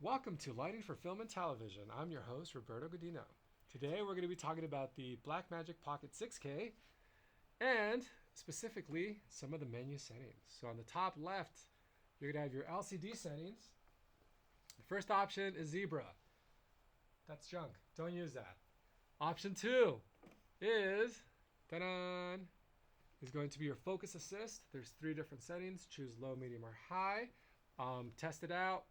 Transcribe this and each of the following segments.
Welcome to Lighting for Film and Television. I'm your host, Roberto Godino. Today we're going to be talking about the Blackmagic Pocket 6K and specifically some of the menu settings. So on the top left, you're going to have your LCD settings. The first option is Zebra. That's junk. Don't use that. Option 2 is, ta-da, is going to be your focus assist. There's 3 different settings. Choose low, medium, or high. Test it out.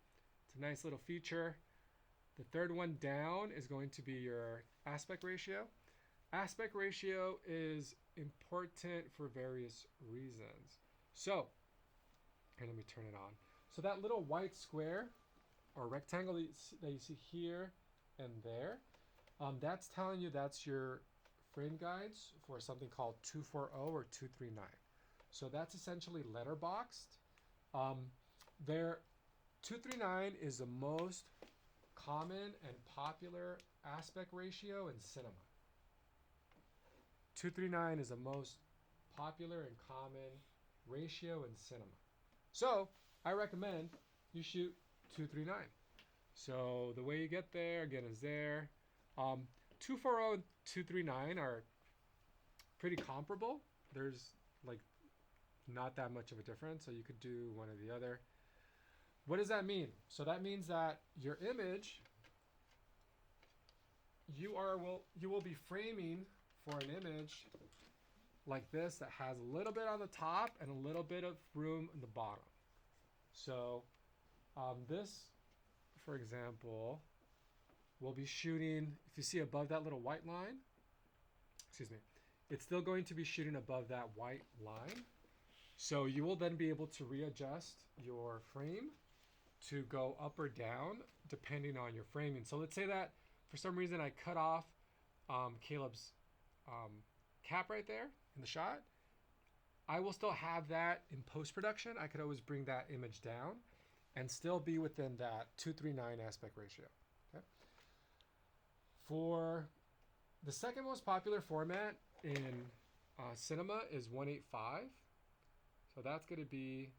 It's a nice little feature. The third one down is going to be your aspect ratio. Aspect ratio is important for various reasons. So, here, let me turn it on. So that little white square or rectangle that you see here and there, that's telling you that's your frame guides for something called 240 or 239. So that's essentially letterboxed. 239 is the most common and popular aspect ratio in cinema. 239 is the most popular and common ratio in cinema. So I recommend you shoot 239. So the way you get there, again, is there. 240 and 239 are pretty comparable. There's like not that much of a difference, so you could do one or the other. What does that mean? So that means that your image, you will be framing for an image like this that has a little bit on the top and a little bit of room in the bottom. So this, for example, will be shooting, if you see above that little white line, it's still going to be shooting above that white line. So you will then be able to readjust your frame to go up or down depending on your framing. So let's say that for some reason I cut off Caleb's cap right there in the shot. I will still have that in post-production. I could always bring that image down and still be within that 239 aspect ratio. Okay. For the second most popular format in cinema is 185. So that's going to be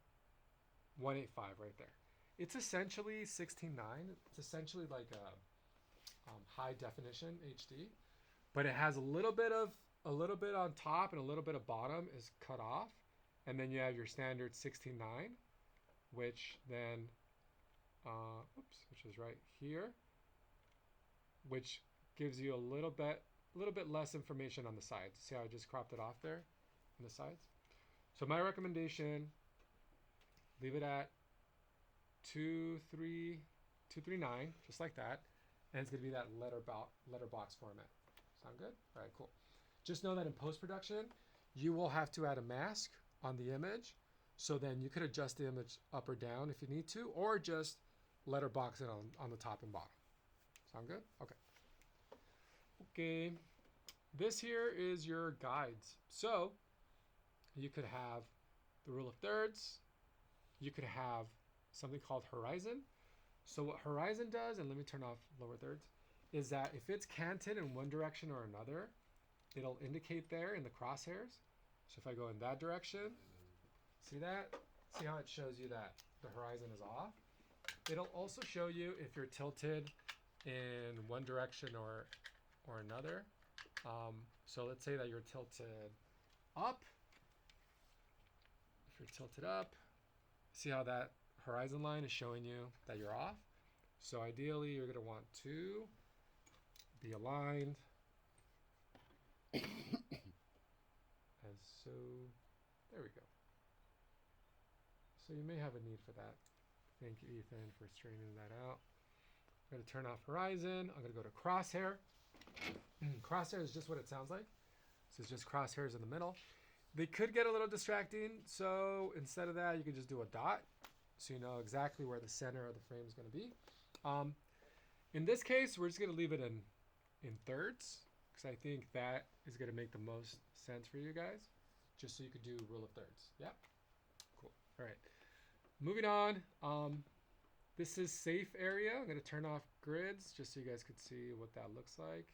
185 right there. It's essentially 16:9. It's essentially like a high definition HD, but it has a little bit on top and a little bit of bottom is cut off, and then you have your standard 16:9, which then, which is right here, which gives you a little bit less information on the sides. See how I just cropped it off there on the sides? So my recommendation, leave it at 239, just like that, and it's going to be that letterbox format. Sound good? All right, cool. Just know that in post-production, you will have to add a mask on the image, so then you could adjust the image up or down if you need to, or just letterbox it on the top and bottom. Sound good? Okay. Okay. This here is your guides. So you could have the rule of thirds. You could have something called horizon. So what horizon does, and let me turn off lower thirds, is that if it's canted in one direction or another, it'll indicate there in the crosshairs. So if I go in that direction, see that? See how it shows you that the horizon is off? It'll also show you if you're tilted in one direction or another. So let's say that you're tilted up. If you're tilted up, see how that horizon line is showing you that you're off? So ideally, you're going to want to be aligned as so. There we go. So you may have a need for that. Thank you, Ethan, for straightening that out. I'm going to turn off horizon. I'm going to go to crosshair. Crosshair is just what it sounds like. So it's just crosshairs in the middle. They could get a little distracting, so instead of that, you can just do a dot, so you know exactly where the center of the frame is going to be. In this case, we're just going to leave it in thirds, because I think that is going to make the most sense for you guys, just so you could do rule of thirds. Yeah? Cool. All right. Moving on. This is safe area. I'm going to turn off grids, just so you guys could see what that looks like.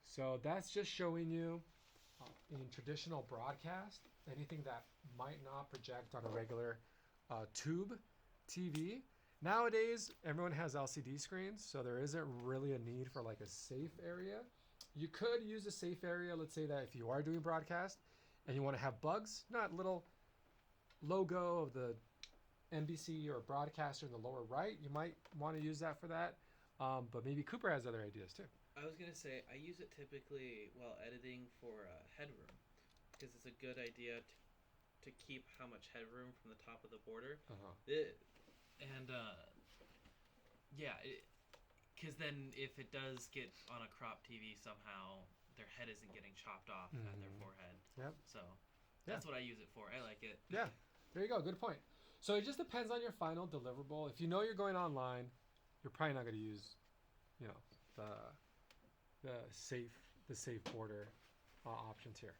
So that's just showing you in traditional broadcast, anything that might not project on a regular tube TV, Nowadays, everyone has LCD screens, so there isn't really a need for like a safe area. You could use a safe area. Let's say that if you are doing broadcast and you want to have bugs, not little logo of the NBC or broadcaster in the lower right, you might want to use that for that. But maybe Cooper has other ideas too. I was going to say, I use it typically while editing for headroom, because it's a good idea to keep how much headroom from the top of the border. Because then if it does get on a crop TV somehow, their head isn't getting chopped off at their forehead. Yep. So that's what I use it for. I like it. Yeah, there you go. Good point. So it just depends on your final deliverable. If you know you're going online, you're probably not going to use, you know, the safe border options here.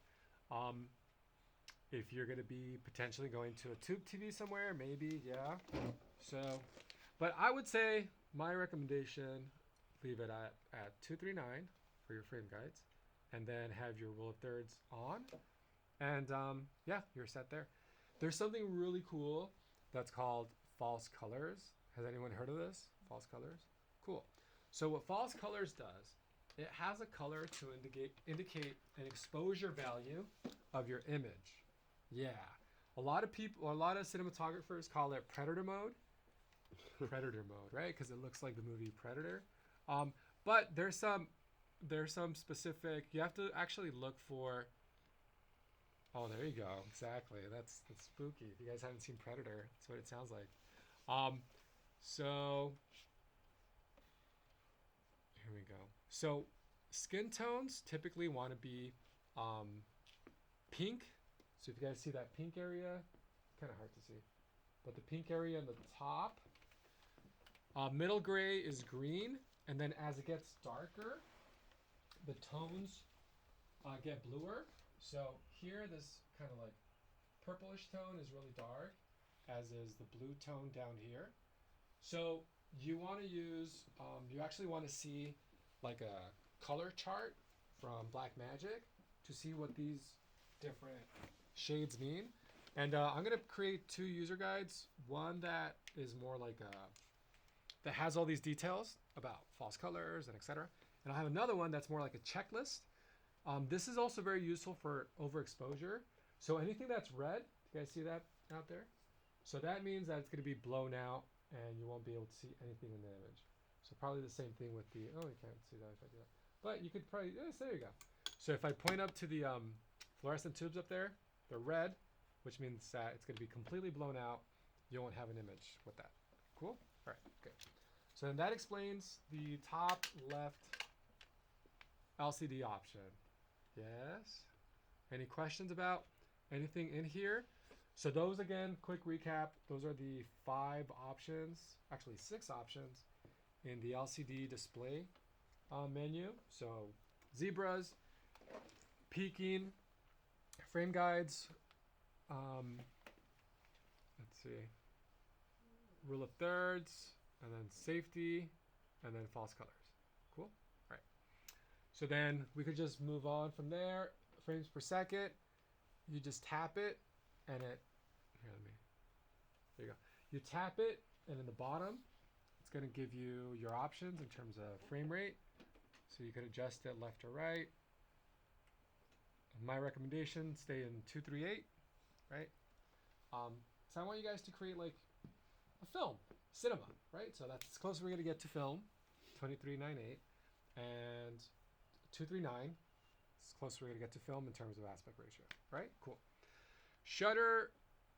If you're going to be potentially going to a tube TV somewhere, maybe, yeah. So, but I would say my recommendation, leave it at 239 for your frame guides, and then have your rule of thirds on, and yeah, you're set there. There's something really cool that's called false colors. Has anyone heard of this? False colors? Cool. So what false colors does, it has a color to indicate an exposure value of your image. Yeah. A lot of cinematographers call it predator mode. Predator mode, right? Because it looks like the movie Predator. But there's some specific, you have to actually look for. Oh, there you go. Exactly. That's spooky. If you guys haven't seen Predator, that's what it sounds like. So here we go. So skin tones typically want to be pink. So if you guys see that pink area, kind of hard to see, but the pink area in the top. Middle gray is green, and then as it gets darker, the tones get bluer. So here, this kind of like purplish tone is really dark, as is the blue tone down here. So you want to use, you actually want to see like a color chart from Blackmagic to see what these different shades mean. And I'm going to create two user guides. One that is more like that has all these details about false colors and etc. And I'll have another one that's more like a checklist. This is also very useful for overexposure. So anything that's red, you guys see that out there? So that means that it's going to be blown out and you won't be able to see anything in the image. So probably the same thing with the, oh, you can't see that if I do that. But you could probably, yes, there you go. So if I point up to the fluorescent tubes up there, they're red, which means that it's going to be completely blown out. You won't have an image with that. Cool? All right, good. So then that explains the top left LCD option. Yes? Any questions about anything in here? So those, again, quick recap, those are the 5 options, actually 6 options in the LCD display menu. So zebras, peaking, frame guides, let's see, rule of thirds, and then safety, and then false colors. Cool? All right. So then we could just move on from there. Frames per second, you just tap it, and it, here, there you go. You tap it, and in the bottom, it's going to give you your options in terms of frame rate. So you can adjust it left or right. My recommendation, stay in 238, right? So I want you guys to create like a film, cinema, right? So that's as close as we're going to get to film, 2398, and 239, as close as we're going to get to film in terms of aspect ratio, right? Cool. Shutter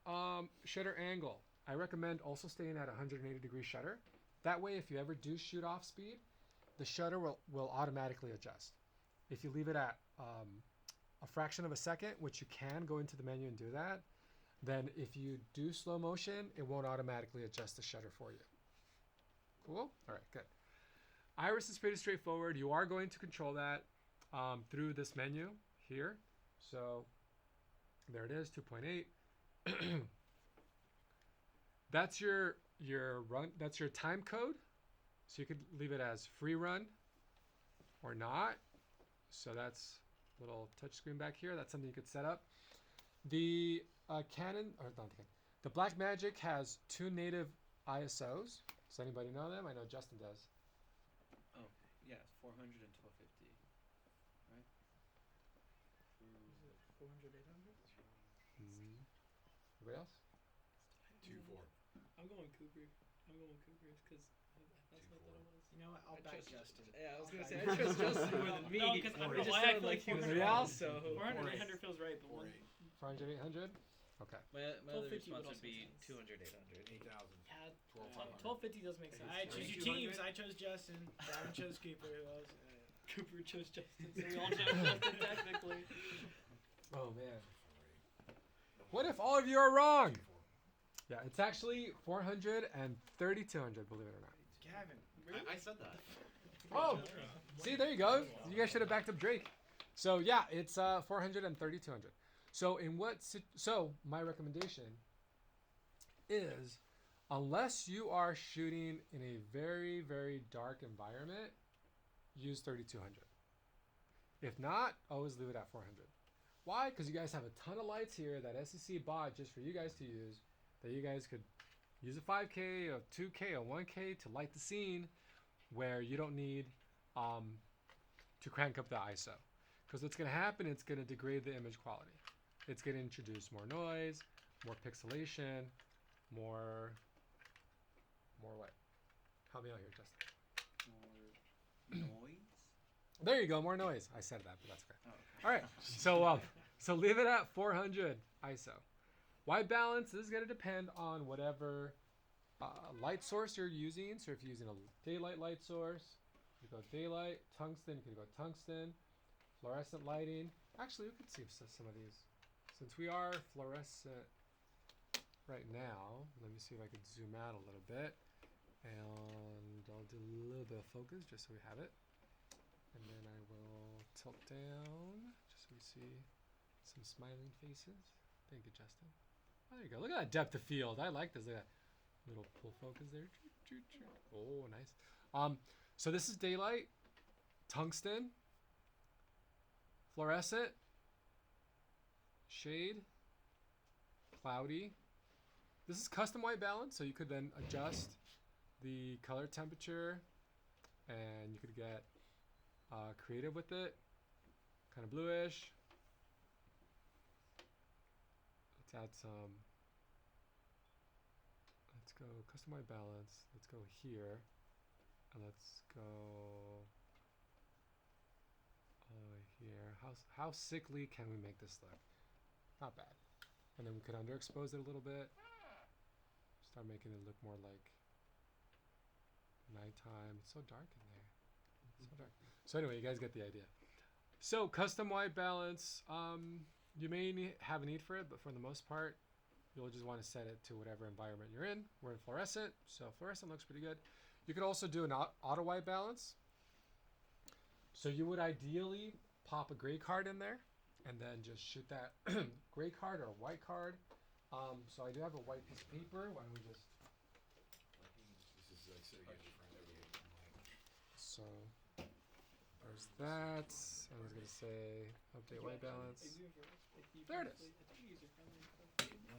angle. I recommend also staying at 180-degree shutter. That way, if you ever do shoot off speed, the shutter will automatically adjust. If you leave it at a fraction of a second, which you can go into the menu and do that, then if you do slow motion, it won't automatically adjust the shutter for you. Cool? All right, good. Iris is pretty straightforward. You are going to control that through this menu here. So there it is, 2.8. That's your run. That's your time code. So you could leave it as free run or not. So that's a little touch screen back here. That's something you could set up. The the Blackmagic has 2 native ISOs. Does anybody know them? I know Justin does. Oh, yeah, 400 and 1250. Right? 400, 800? Anybody else? 2.4. I'm going Cooper. I'm going Coopers because that's what I thought it was. You know what? I'll back Justin. Yeah, I was I'll gonna back say, I trust Justin more than me. No, because I don't It know just why I sounded feel like he was Anybody wrong, else? so... 400, 4.8. 800 feels right, but 4.8. 400, 800? Okay. My other 1250 would response also would be make sense. 200, 800. 8,000. yeah, 12,500. 1250 does make sense. I chose Maybe your 200. teams. I chose Justin. Darren chose Cooper. Who else? Cooper chose Justin, so we all chose Justin technically. Oh, man. What if all of you are wrong? 2.4. Yeah, it's actually 400 and 3,200, believe it or not. Gavin. I said that. Oh, see, there you go. You guys should have backed up Drake. So, yeah, it's 400 and 3,200. So, so my recommendation is, unless you are shooting in a very, very dark environment, use 3,200. If not, always leave it at 400. Why? Because you guys have a ton of lights here that SEC bought just for you guys to use, that you guys could use a 5K, a 2K, a 1K to light the scene where you don't need to crank up the ISO. Because what's going to happen, it's going to degrade the image quality. It's going to introduce more noise, more pixelation, more what? Help me out here, Justin. More noise? There you go, more noise. I said that, but that's okay. Oh, okay. All right, so leave it at 400 ISO. White balance, this is going to depend on whatever light source you're using. So if you're using a daylight light source, you go daylight, tungsten, you can go tungsten, fluorescent lighting. Actually, we could see some of these. Since we are fluorescent right now, let me see if I can zoom out a little bit. And I'll do a little bit of focus just so we have it. And then I will tilt down just so we see some smiling faces. Thank you, Justin. Oh, there you go. Look at that depth of field. I like this. Look at that little pull focus there. Oh, nice. So this is daylight, tungsten, fluorescent, shade, cloudy. This is custom white balance, so you could then adjust the color temperature, and you could get creative with it, kind of bluish. Let's add some. Let's go custom white balance. Let's go here, and let's go here. How sickly can we make this look? Not bad. And then we could underexpose it a little bit. Start making it look more like nighttime. It's so dark in there. So dark. So anyway, you guys get the idea. So custom white balance, you may have a need for it, but for the most part, you'll just want to set it to whatever environment you're in. We're in fluorescent, so fluorescent looks pretty good. You could also do an auto white balance. So you would ideally pop a gray card in there and then just shoot that gray card or white card. So I do have a white piece of paper. Why don't we just... This is like so user friendly. So there's that. I was going to say update white balance. There it is. No,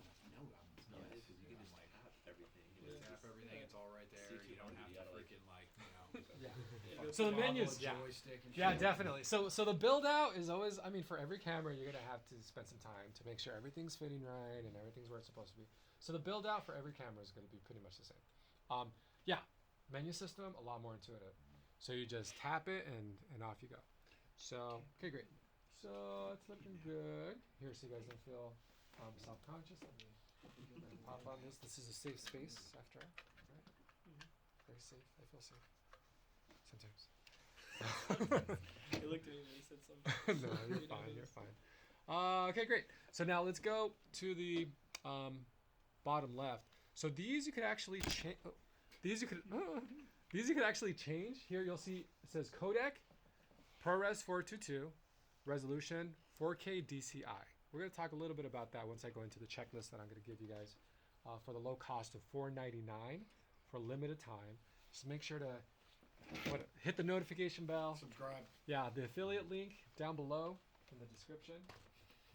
it's not. Because you can just tap everything. You just tap everything, it's all right there. You don't have to freaking Yeah. So the menus, yeah. joystick and Yeah, shit. definitely. So the build out is always, I mean, for every camera, you're gonna have to spend some time to make sure everything's fitting right and everything's where it's supposed to be. So the build out for every camera is gonna be pretty much the same. Yeah, menu system a lot more intuitive. So you just tap it and off you go. So okay, great. So it's looking good. Here, so you guys don't feel self-conscious. Let me pop on this. This is a safe space after all. Right? Very safe. I feel safe. Sometimes. He looked at me and he said something. No, you're fine. You're fine. Okay, great. So now let's go to the bottom left. So these you could actually change. These you could actually change. Here you'll see it says Codec, ProRes 422, resolution 4K DCI. We're going to talk a little bit about that once I go into the checklist that I'm going to give you guys for the low cost of $4.99 for limited time. Just make sure to hit the notification bell. Subscribe. Yeah, the affiliate link down below in the description.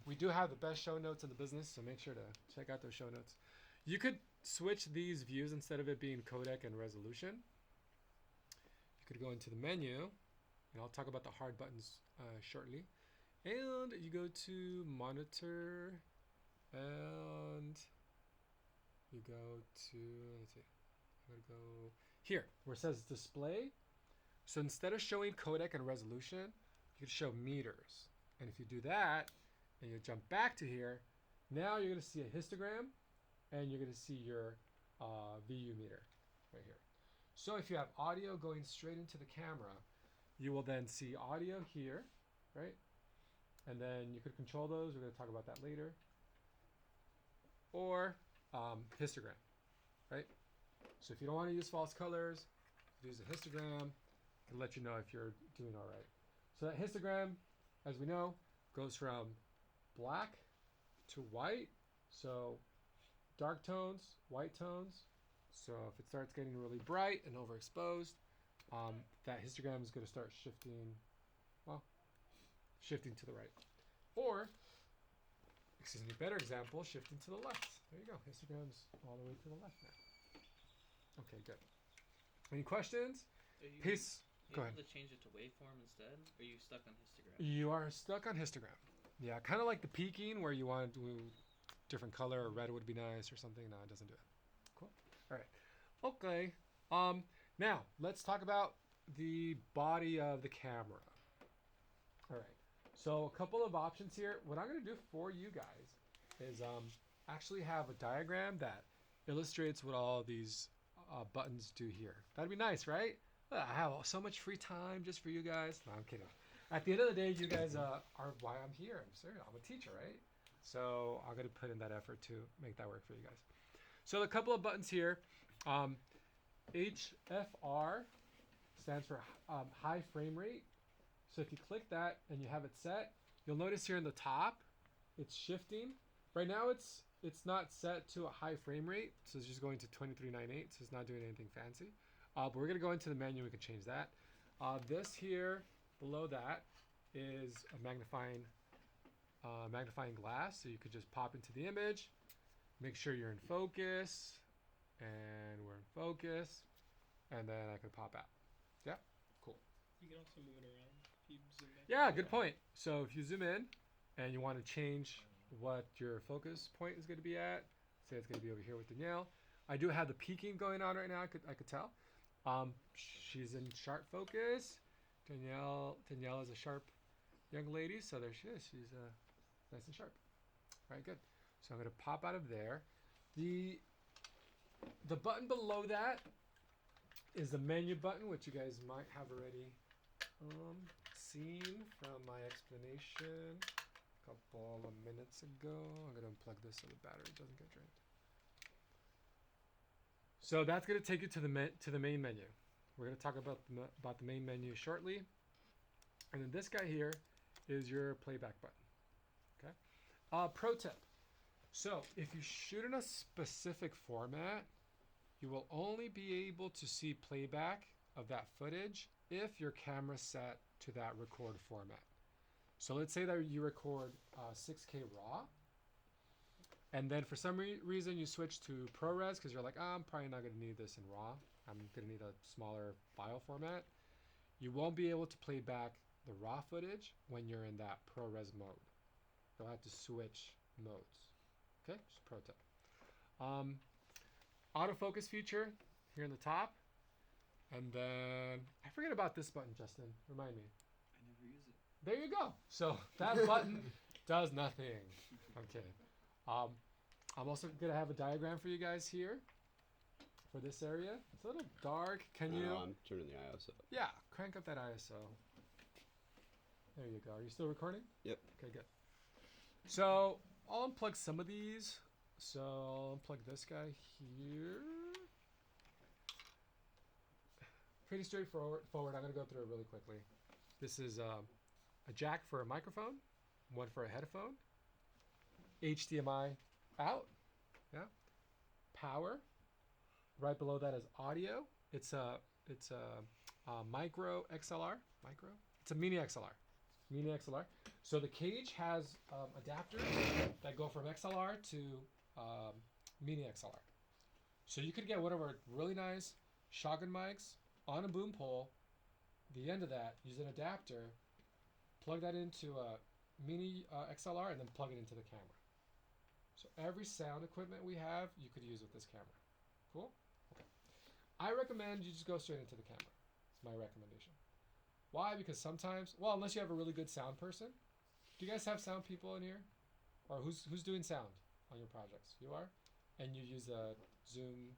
We do have the best show notes in the business, so make sure to check out those show notes. You could switch these views instead of it being codec and resolution, you could go into the menu, and I'll talk about the hard buttons shortly. And you go to monitor, and you go to, let's see, I'm gonna go here where it says display. So instead of showing codec and resolution, you could show meters. And if you do that, and you jump back to here, now you're gonna see a histogram, and you're gonna see your VU meter right here. So if you have audio going straight into the camera, you will then see audio here, right? And then you could control those. We're going to talk about that later. Or histogram, right? So if you don't want to use false colors, use a histogram. It'll let you know if you're doing all right. So that histogram, as we know, goes from black to white. So dark tones, white tones. So if it starts getting really bright and overexposed, that histogram is going to start shifting, well, shifting to the right. Or, excuse me, better example, shifting to the left. There you go. Histogram's all the way to the left now. Okay, good. Any questions? Peace. Go ahead. Able to change it to waveform instead? Or are you stuck on histogram? You are stuck on histogram. Yeah, kind of like the peaking where you want to do different color, or red would be nice or something. No, it doesn't do it. Cool. All right. Okay. Now let's talk about the body of the camera. All right. So a couple of options here. What I'm going to do for you guys is actually have a diagram that illustrates what all these buttons do here. That'd be nice, right? I have so much free time just for you guys. No, I'm kidding. At the end of the day, you guys are why I'm here. I'm serious. I'm a teacher, right? So I'm going to put in that effort to make that work for you guys. So a couple of buttons here. HFR stands for high frame rate. So if you click that and you have it set, you'll notice here in the top, it's shifting. Right now it's not set to a high frame rate, so it's just going to 2398, so it's not doing anything fancy. But we're gonna go into the menu, we can change that. This here, below that, is a magnifying glass, so you could just pop into the image, make sure you're in focus, and we're in focus, and then I could pop out. Yeah, cool. You can also move it around. If you zoom back Yeah, in. good point. So if you zoom in and you want to change what your focus point is going to be at, say it's going to be over here with Danielle. I do have the peaking going on right now. I could tell. She's in sharp focus. Danielle is a sharp young lady, so there she is. She's nice and sharp. All right, good. So I'm going to pop out of there. The button below that is the menu button, which you guys might have already seen from my explanation a couple of minutes ago. I'm going to unplug this so the battery doesn't get drained. So that's going to take you to the main menu. We're going to talk about the main menu shortly. And then this guy here is your playback button. Okay. Pro tip. So if you shoot in a specific format, you will only be able to see playback of that footage if your camera's set to that record format. So let's say that you record 6K RAW, and then for some reason you switch to ProRes because you're like, I'm probably not going to need this in RAW. I'm going to need a smaller file format. You won't be able to play back the RAW footage when you're in that ProRes mode. You'll have to switch modes. Okay, just pro tip. Autofocus feature here in the top. And then, I forget about this button, Justin. Remind me. I never use it. There you go. So that button does nothing. I'm kidding. I'm also going to have a diagram for you guys here for this area. It's a little dark. Can you? I'm turning the ISO up. Yeah, crank up that ISO. There you go. Are you still recording? Yep. Okay, good. So I'll unplug some of these. So I'll unplug this guy here. Pretty straightforward. I'm going to go through it really quickly. This is a jack for a microphone, one for a headphone, HDMI out, yeah. Power. Right below that is audio. It's a micro XLR. Micro. It's a mini XLR. Mini XLR. So the cage has adapters that go from XLR to mini XLR. So you could get one of our really nice shotgun mics on a boom pole, the end of that, use an adapter, plug that into a mini XLR, and then plug it into the camera. So every sound equipment we have, you could use with this camera. Cool? Okay. I recommend you just go straight into the camera. It's my recommendation. Why? Because sometimes, well, unless you have a really good sound person. Do you guys have sound people in here? Or who's doing sound on your projects? You are? And you use a Zoom,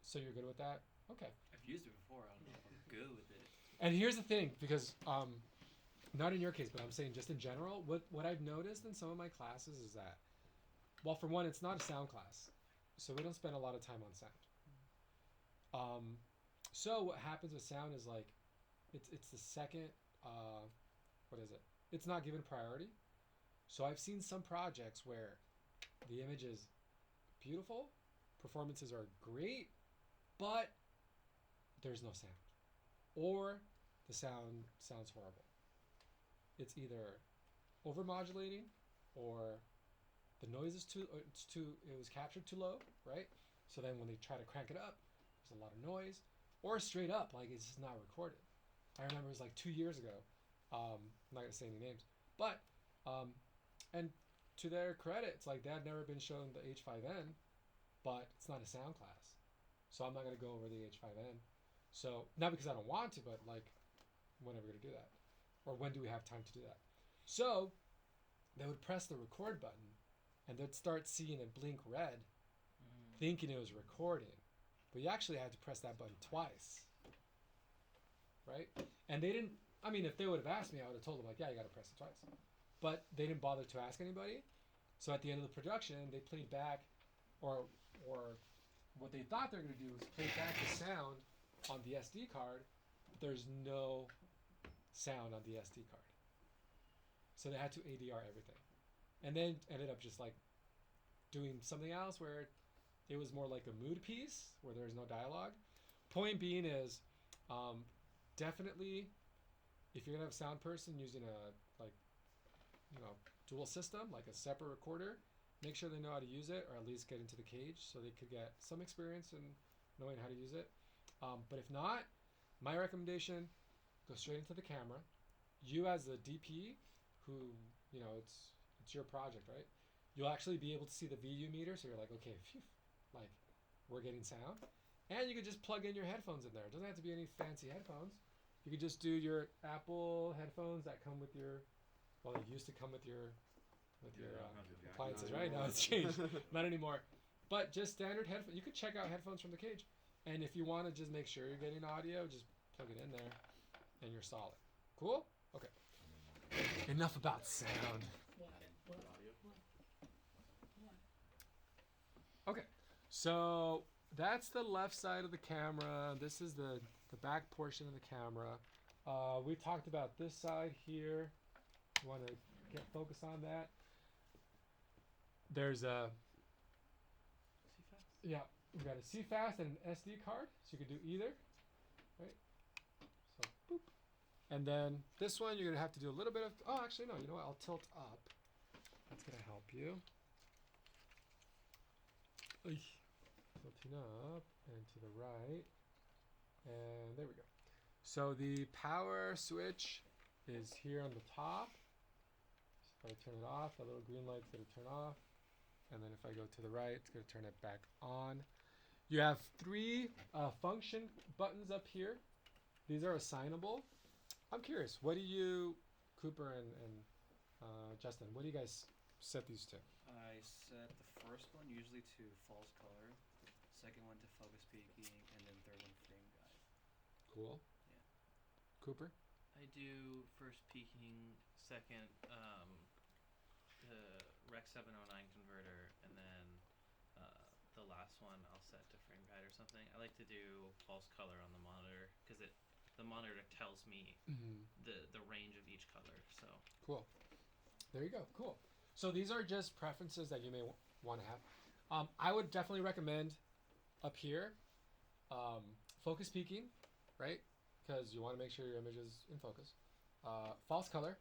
so you're good with that? Okay. I've used it before. I don't know if I'm good with it. And here's the thing, because not in your case, but I'm saying just in general, what I've noticed in some of my classes is that, well, for one, it's not a sound class, so we don't spend a lot of time on sound. So what happens with sound is like, it's the second, what is it? It's not given priority. So I've seen some projects where the image is beautiful, performances are great, but there's no sound, or the sound sounds horrible. It's either overmodulating, or the noise is it was captured too low, right? So then when they try to crank it up, there's a lot of noise, or straight up, like it's just not recorded. I remember it was like 2 years ago. I'm not gonna say any names, but and to their credit, it's like they had never been shown the H5N, but it's not a sound class, so I'm not gonna go over the H5N. So not because I don't want to, but like, when are we gonna do that, or when do we have time to do that? So they would press the record button, and they'd start seeing it blink red, thinking it was recording, but you actually had to press that button twice, right? And they didn't. I mean, if they would have asked me, I would have told them like, yeah, you got to press it twice. But they didn't bother to ask anybody. So at the end of the production, they played back, or what they thought they were going to do was play back the sound on the SD card, but there's no sound on the SD card. So they had to ADR everything. And then ended up just like doing something else where it was more like a mood piece where there's no dialogue. Point being is, definitely, if you're gonna have a sound person using a dual system, like a separate recorder, make sure they know how to use it, or at least get into the cage so they could get some experience in knowing how to use it. But if not, my recommendation, go straight into the camera. You as the DP, who, it's your project, right? You'll actually be able to see the VU meter, so you're like, okay, phew, like, we're getting sound. And you could just plug in your headphones in there. It doesn't have to be any fancy headphones. You could just do your Apple headphones that come with your, well, they used to come with your appliances, right? Now it's changed. Not anymore. But just standard headphones. You could check out headphones from the cage. And if you want to just make sure you're getting audio, just plug it in there and you're solid. Cool? Okay. Enough about sound. Okay. So that's the left side of the camera. This is the back portion of the camera. We talked about this side here. You want to get focus on that. There's a CFAS? Yeah, we got a CFast and an SD card, so you could do either, right? So boop, and then this one you're gonna have to do a little bit of. Oh, actually no. You know what? I'll tilt up. That's gonna help you. Tilting up and to the right, and there we go. So the power switch is here on the top. So if I turn it off, the little green light's gonna turn off. And then if I go to the right, it's going to turn it back on. You have 3 function buttons up here. These are assignable. I'm curious, what do you, Cooper and Justin, what do you guys set these to? I set the first one usually to false color, second one to focus peaking, and then third one frame guide. Cool. Yeah. Cooper? I do first peaking, second the Rec 709 converter, and then the last one I'll set to frame guide or something. I like to do false color on the monitor because the monitor tells me the range of each color. So cool. There you go. Cool. So these are just preferences that you may want to have. I would definitely recommend up here focus peaking, right? Because you want to make sure your image is in focus. False color,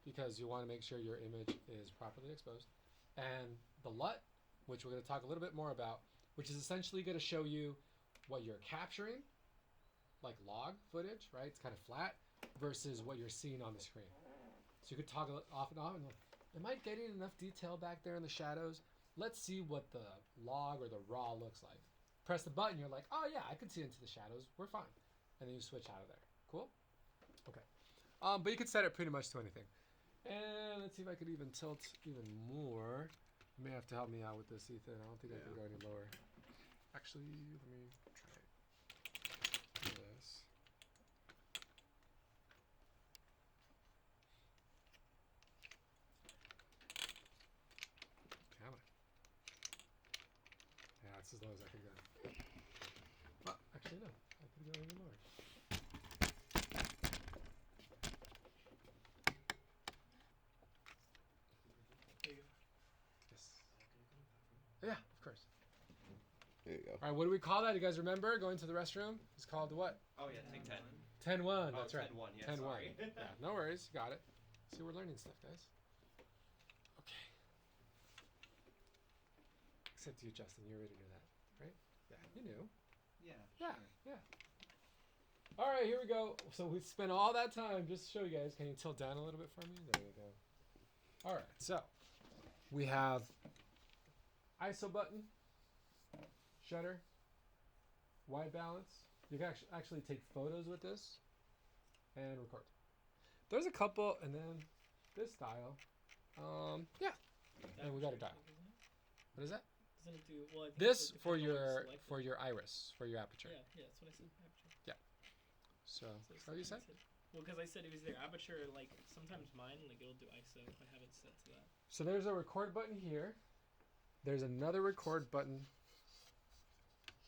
because you want to make sure your image is properly exposed. And the LUT, which we're going to talk a little bit more about, which is essentially going to show you what you're capturing, like log footage, right? It's kind of flat, versus what you're seeing on the screen. So you could toggle it off and on. And am I getting enough detail back there in the shadows? Let's see what the log or the raw looks like. Press the button, you're like, oh yeah, I can see into the shadows. We're fine. And then you switch out of there. Cool? Okay. But you can set it pretty much to anything. And let's see if I could even tilt even more. You may have to help me out with this, Ethan. I don't think I can go any lower. Actually, let me try this. Can I? Yeah, that's as low as I could go. Well, actually, no. I could go even lower. There you go. Yes. Yeah, of course. There you go. All right, what do we call that? You guys remember going to the restroom? It's called what? Oh yeah, take 10. 10-1. Oh, That's right. 10-1, yeah, 10-1. sorry. Yeah, no worries. Got it. See, we're learning stuff, guys. Okay. Except you, Justin. You already knew that, right? Yeah, you knew. Yeah. Yeah, sure. yeah. All right, here we go. So we spent all that time just to show you guys. Can you tilt down a little bit for me? There you go. All right, so we have ISO button, shutter, white balance. You can actually take photos with this and record. There's a couple, and then this dial. Yeah, and we got a dial. What is that? Doesn't it do well? I think This it's like for depending on your selected. for your iris, for your aperture. Yeah, yeah, that's what I said. Aperture. So, So what you said? Well, because I said it was their aperture. Like sometimes mine, like it'll do ISO if I have it set to that. So there's a record button here. There's another record button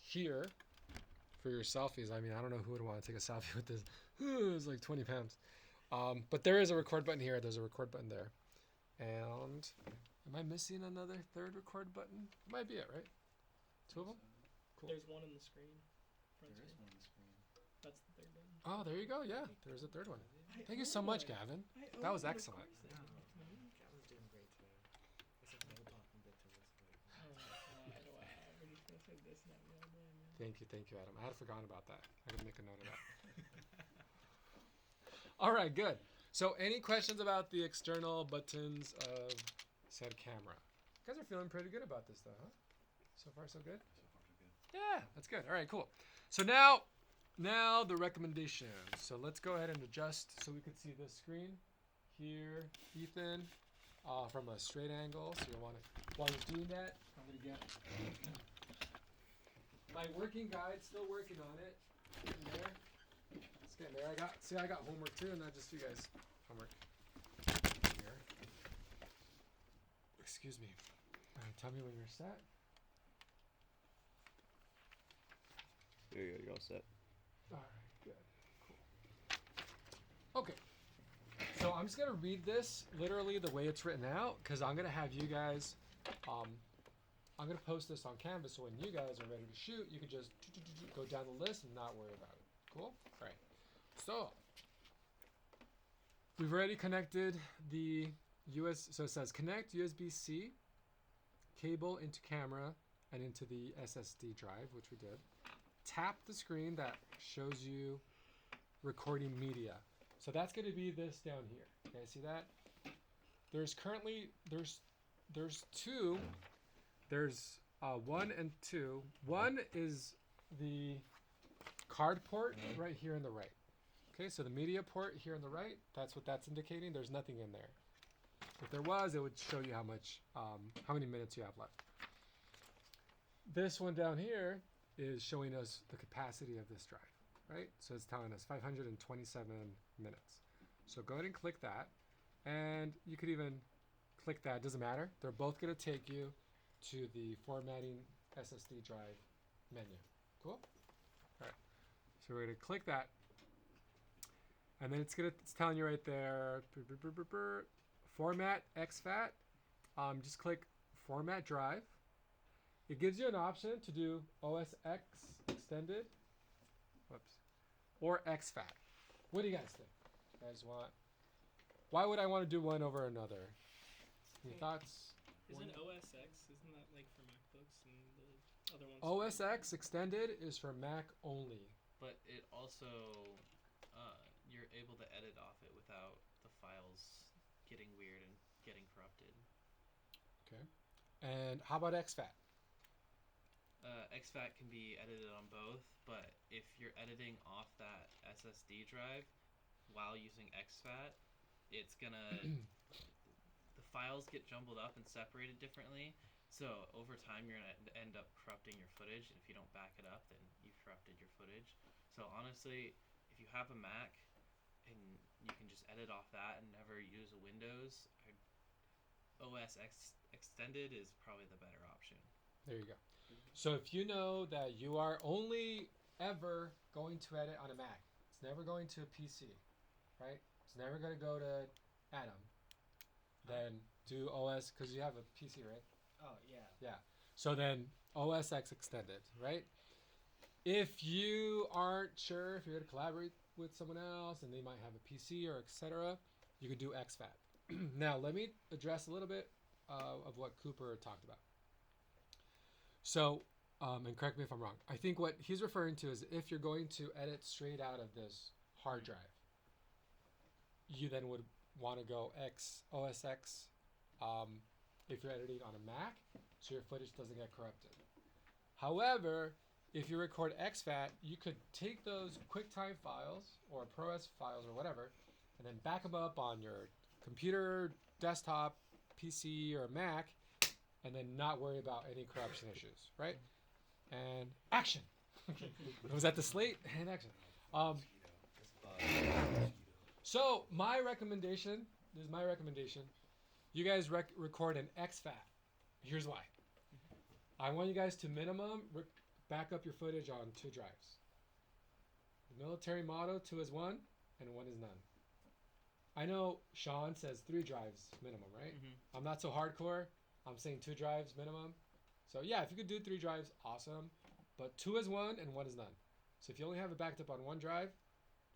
here for your selfies. I mean, I don't know who would want to take a selfie with this. It's like 20 pounds. But there is a record button here. There's a record button there. And am I missing another third record button? Might be it, right? Two of them? Cool. There's one in the screen. Front There is screen. one on the screen. That's the third button. Oh, there you go. Yeah, there's a third one. Thank you so much, Gavin. That was excellent. Gavin's doing great today. Except no talking bit to this, but Wow, we're just gonna say this and that the other day, man. Thank you, Adam. I had forgotten about that. I could make a note of that. All right, good. So any questions about the external buttons of said camera? You guys are feeling pretty good about this, though, huh? So far, so good? So far, so good. Yeah, that's good. All right, cool. So now the recommendations. So let's go ahead and adjust so we can see this screen here, Ethan, from a straight angle. So you'll want to, while you're doing that, I'm going to get my working guide, still working on it. Getting there. It's getting there. I got homework too, and not just you guys. Homework. Here. Excuse me. All right, tell me when you're set. There you go. You're all set. All right, good, cool. Okay, so I'm just gonna read this literally the way it's written out, because I'm gonna have you guys, I'm gonna post this on Canvas, so when you guys are ready to shoot, you can just go down the list and not worry about it. Cool? All right. So we've already connected the so it says connect USB-C cable into camera and into the SSD drive, which we did. Tap the screen that shows you recording media. So that's going to be this down here. Okay, see that? There's currently there's two. There's 1 and 2. 1 is the card port right here on the right. Okay, so the media port here on the right, that's what that's indicating. There's nothing in there. If there was, it would show you how many minutes you have left. This one down here is showing us the capacity of this drive, right? So it's telling us 527 minutes. So go ahead and click that, and you could even click that, doesn't matter. They're both gonna take you to the formatting SSD drive menu. Cool? All right, so we're gonna click that, and then it's telling you right there, format exFAT. Just click format drive. It gives you an option to do OS X extended, or exFAT. What do you guys think? You guys want? Why would I want to do one over another? Any thoughts? Isn't OS X? Isn't that like for MacBooks and the other ones. OS X extended is for Mac only. But it also, you're able to edit off it without the files getting weird and getting corrupted. Okay. And how about exFAT? exFAT can be edited on both, but if you're editing off that SSD drive while using exFAT, it's gonna the files get jumbled up and separated differently. So over time, you're gonna end up corrupting your footage. And if you don't back it up, then you've corrupted your footage. So honestly, if you have a Mac and you can just edit off that and never use a Windows, OS X extended is probably the better option. There you go. So if you know that you are only ever going to edit on a Mac, it's never going to a PC, right? It's never going to go to Atom. Then do OS, because you have a PC, right? Oh, yeah. Yeah. So then OS X extended, right? If you aren't sure if you're going to collaborate with someone else and they might have a PC or etc., you could do exFAT. Now, let me address a little bit of what Cooper talked about. So, and correct me if I'm wrong, I think what he's referring to is if you're going to edit straight out of this hard drive, you then would want to go OS X if you're editing on a Mac, so your footage doesn't get corrupted. However, if you record exFAT, you could take those QuickTime files or ProRes files or whatever, and then back them up on your computer, desktop, PC, or Mac, and then not worry about any corruption issues, right? And action. Was that the slate? And action. So my recommendation, this is my recommendation, you guys record an exFAT. Here's why. I want you guys to minimum back up your footage on 2 drives. The military motto, 2 is 1 and 1 is none. I know Sean says 3 drives minimum, right? Mm-hmm. I'm not so hardcore. I'm saying 2 drives minimum. So yeah, if you could do 3 drives, awesome. But 2 is 1 and 1 is none. So if you only have it backed up on 1 drive,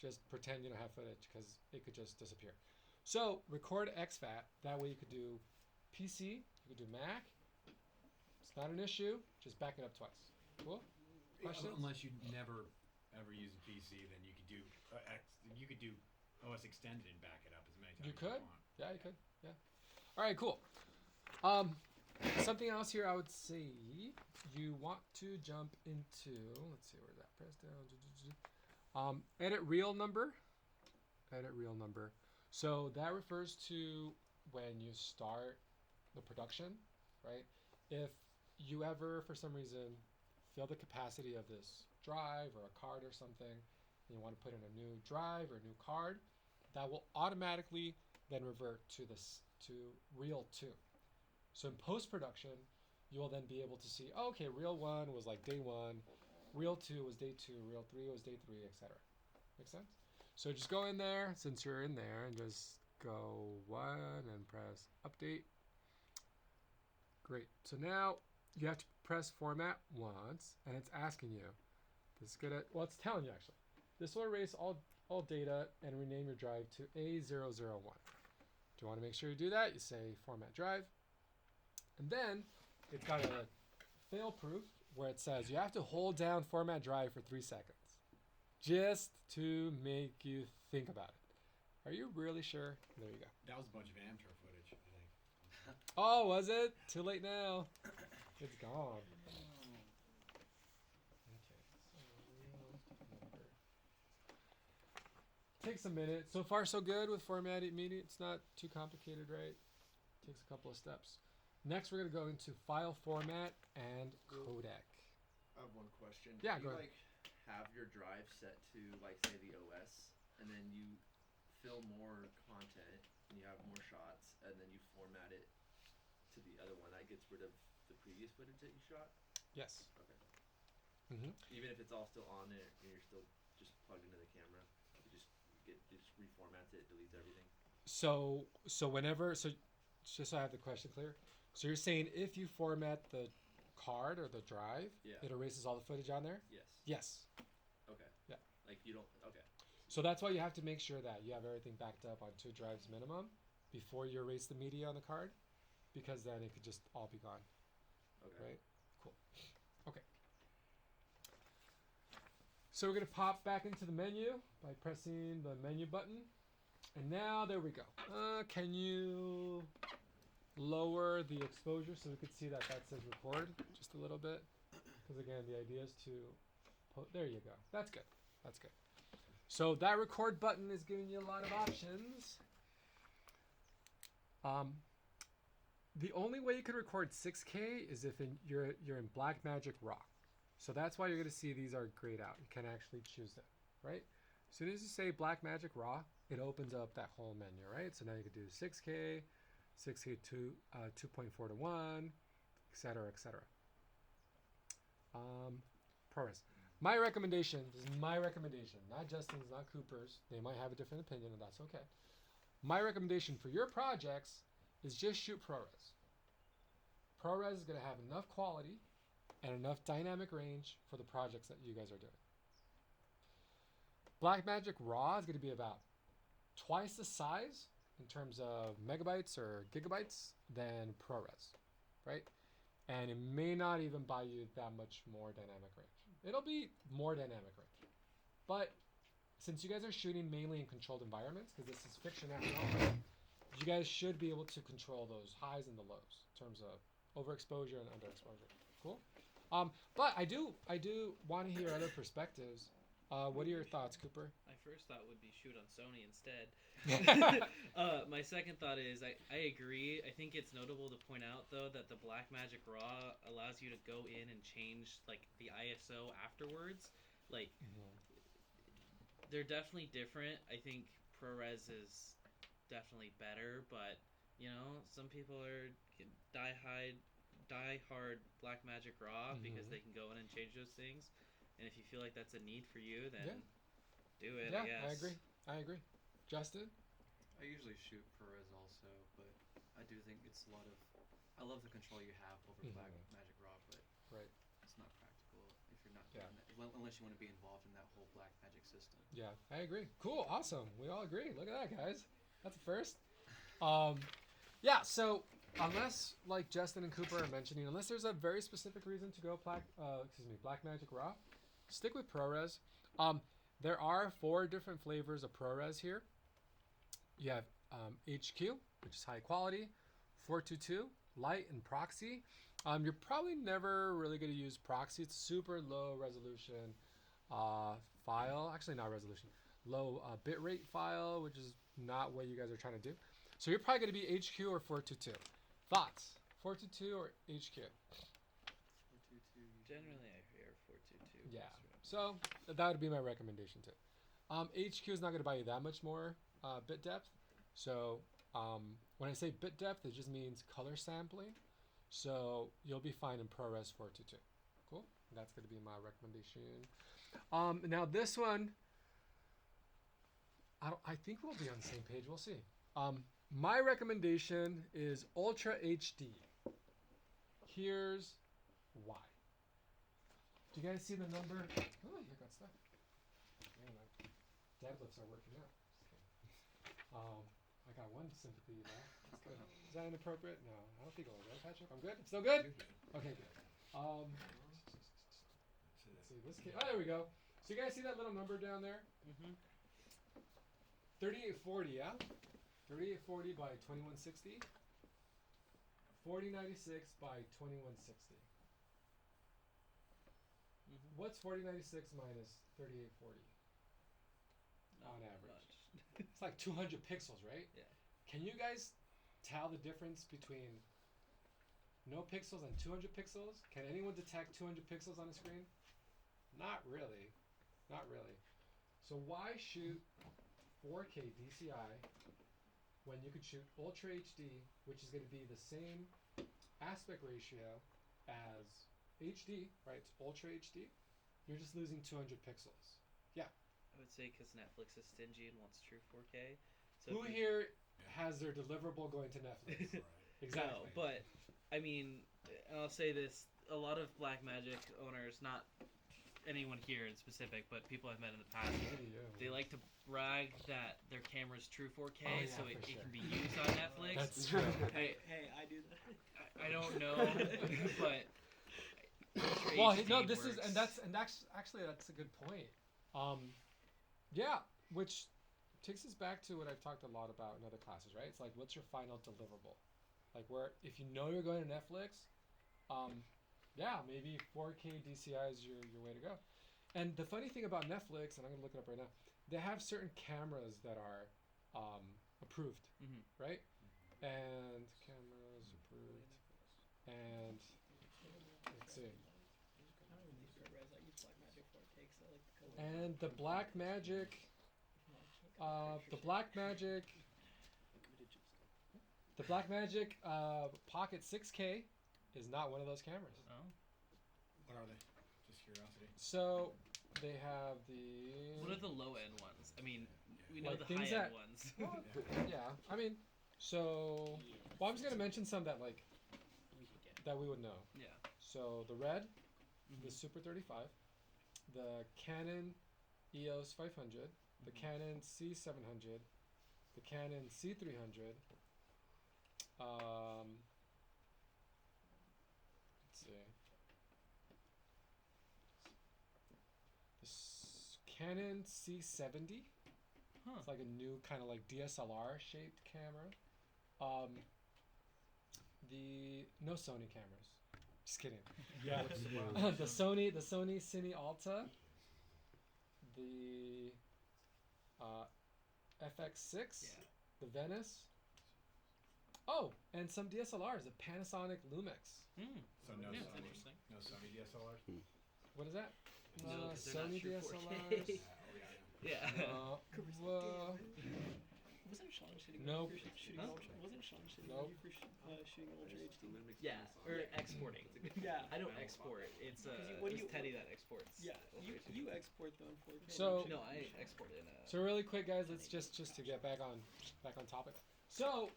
just pretend you don't have footage because it could just disappear. So record exFAT. That way you could do PC, you could do Mac. It's not an issue. Just back it up twice. Cool? Questions? Unless you never ever use a PC, then you could do OS extended and back it up as many times You as could? you want. Yeah, you could. Yeah. All right, cool. Something else here I would say you want to jump into, let's see, where's that? Press down. Edit real number. Edit real number. So that refers to when you start the production, right? If you ever, for some reason, fill the capacity of this drive or a card or something, and you want to put in a new drive or a new card, that will automatically then revert to reel 2. So in post-production, you will then be able to see, oh, okay, reel 1 was like day 1, reel 2 was day 2, reel 3 was day 3, etc. Make sense? So just go in there, since you're in there, and just go 1 and press update. Great. So now you have to press format once, and it's asking you. This is gonna, well, it's telling you actually. This will erase all data and rename your drive to A001. Do you want to make sure you do that? You say format drive. And then it's got a fail proof where it says you have to hold down format drive for 3 seconds just to make you think about it. Are you really sure? There you go. That was a bunch of amateur footage, I think. Oh, was it? Too late now. It's gone. Takes a minute. So far, so good with formatting media. It's not too complicated, right? Takes a couple of steps. Next, we're going to go into file format and codec. I have one question. Yeah, Do go you ahead. have your drive set to say the OS, and then you fill more content and you have more shots, and then you format it to the other one that gets rid of the previous footage that you shot? Yes. Okay. Mm-hmm. Even if it's all still on it and you're still just plugged into the camera, it just reformats it, deletes everything. So just so I have the question clear. So you're saying if you format the card or the drive, Yeah. it erases all the footage on there? Yes. Yes. Okay. Yeah. Like you don't. Okay. So that's why you have to make sure that you have everything backed up on 2 drives minimum before you erase the media on the card, because then it could just all be gone. Okay. Right? Cool. Okay. So we're going to pop back into the menu by pressing the menu button. And now, there we go. Can you lower the exposure so we could see that says record just a little bit? Because again, the idea is to... there you go. That's good. That's good. So that record button is giving you a lot of options. The only way you could record 6K is if you're in Blackmagic Raw. So that's why you're going to see these are grayed out. You can actually choose them, right? As soon as you say Blackmagic Raw, it opens up that whole menu, right? So now you can do 6K, 6K 2.4 to 1, etc., etc. ProRes. My recommendation, this is my recommendation, not Justin's, not Cooper's. They might have a different opinion, and that's okay. My recommendation for your projects is just shoot ProRes. ProRes is going to have enough quality and enough dynamic range for the projects that you guys are doing. Blackmagic Raw is going to be about twice the size in terms of megabytes or gigabytes than ProRes, right? And it may not even buy you that much more dynamic range. It'll be more dynamic range. But since you guys are shooting mainly in controlled environments, because this is fiction after all, you guys should be able to control those highs and the lows in terms of overexposure and underexposure. Cool? But I do want to hear other perspectives. What are your thoughts, Cooper? My first thought would be shoot on Sony instead. My second thought is I agree. I think it's notable to point out though that the Blackmagic Raw allows you to go in and change like the ISO afterwards. Like they're definitely different. I think ProRes is definitely better, but you know some people are die-hard Blackmagic Raw because they can go in and change those things. And if you feel like that's a need for you, then do it. Yeah, I guess. I agree. Justin? I usually shoot ProRes also, but I do think it's a lot of... I love the control you have over Blackmagic Raw, but it's not practical if you're not doing that, unless you want to be involved in that whole Blackmagic system. Yeah, I agree. Cool, awesome. We all agree. Look at that, guys. That's a first. Yeah, so unless, like Justin and Cooper are mentioning, unless there's a very specific reason to go Blackmagic Raw, stick with ProRes. There are 4 different flavors of ProRes here. You have HQ, which is high quality, 422, light, and proxy. You're probably never really going to use proxy. It's super low resolution file. Actually, not resolution. Low bitrate file, which is not what you guys are trying to do. So you're probably going to be HQ or 422. Thoughts? 422 or HQ? 422. Generally, I hear 422. Yeah. So that would be my recommendation too. HQ is not going to buy you that much more bit depth. So when I say bit depth, it just means color sampling. So you'll be fine in ProRes 422. Cool. That's going to be my recommendation. Now this one, I think we'll be on the same page. We'll see. My recommendation is Ultra HD. Here's why. Do you guys see the number? Oh, you got stuff. Deadlifts are working out. I got one sympathy there. That's good. Is that inappropriate? No, I don't think it was, right, Patrick? I'm good? Still good? Okay, good. Let's see, this kid. Oh, there we go. So you guys see that little number down there? 3840, yeah? 3840 by 2160. 4096 by 2160. What's 4096 minus 3840? On average. It's like 200 pixels, right? Yeah. Can you guys tell the difference between no pixels and 200 pixels? Can anyone detect 200 pixels on a screen? Not really. Not really. So why shoot 4K DCI when you could shoot Ultra HD, which is going to be the same aspect ratio as HD, right? It's Ultra HD. You're just losing 200 pixels. Yeah. I would say because Netflix is stingy and wants true 4K. So Who here has their deliverable going to Netflix? Exactly. No, but I mean, and I'll say this: a lot of Blackmagic owners, not anyone here in specific, but people I've met in the past, they like to brag that their camera's true 4K, so it can be used on Netflix. That's true. Hey, I do that. I don't know, but Well, HD no, this works. is, and that's actually that's a good point. Yeah, which takes us back to what I've talked a lot about in other classes, right? It's like, what's your final deliverable? Like, where if you know you're going to Netflix, yeah, maybe 4K DCI is your way to go. And the funny thing about Netflix, and I'm gonna look it up right now, they have certain cameras that are approved, right? And cameras approved, and let's see. And the Blackmagic, the Blackmagic Pocket 6K is not one of those cameras. Oh. What are they? Just curiosity. So they have the. What are the low end ones? I mean, we know Like the things high end that- ones. Yeah, I mean, so. Well, I'm just gonna mention some that like We could get. that we would know. Yeah. So the Red, the Super 35, the Canon EOS 500, the Canon C700, the Canon C300. Let's see. Canon C70. Huh. It's like a new kind of like DSLR shaped camera. No Sony cameras. Just kidding. Yeah. the Sony Cine Alta. The FX6. Yeah. The Venice. Oh, and some DSLRs. The Panasonic Lumix. So no Yeah, it's Sony. interesting. No Sony DSLRs. What is that? No, 'cause they're not Sony true DSLRs. 4K. Yeah. Wasn't Sean shooting? Nope. Shooting Huh? ultra? Wasn't Sean shooting? Nope. For shooting ultra HD? Yeah, or exporting. Yeah. I don't export. It's when it's you- Teddy that exports. Yeah. You export though in 4K. So- No, I export in a. So really quick, guys, let's just to get back on topic. So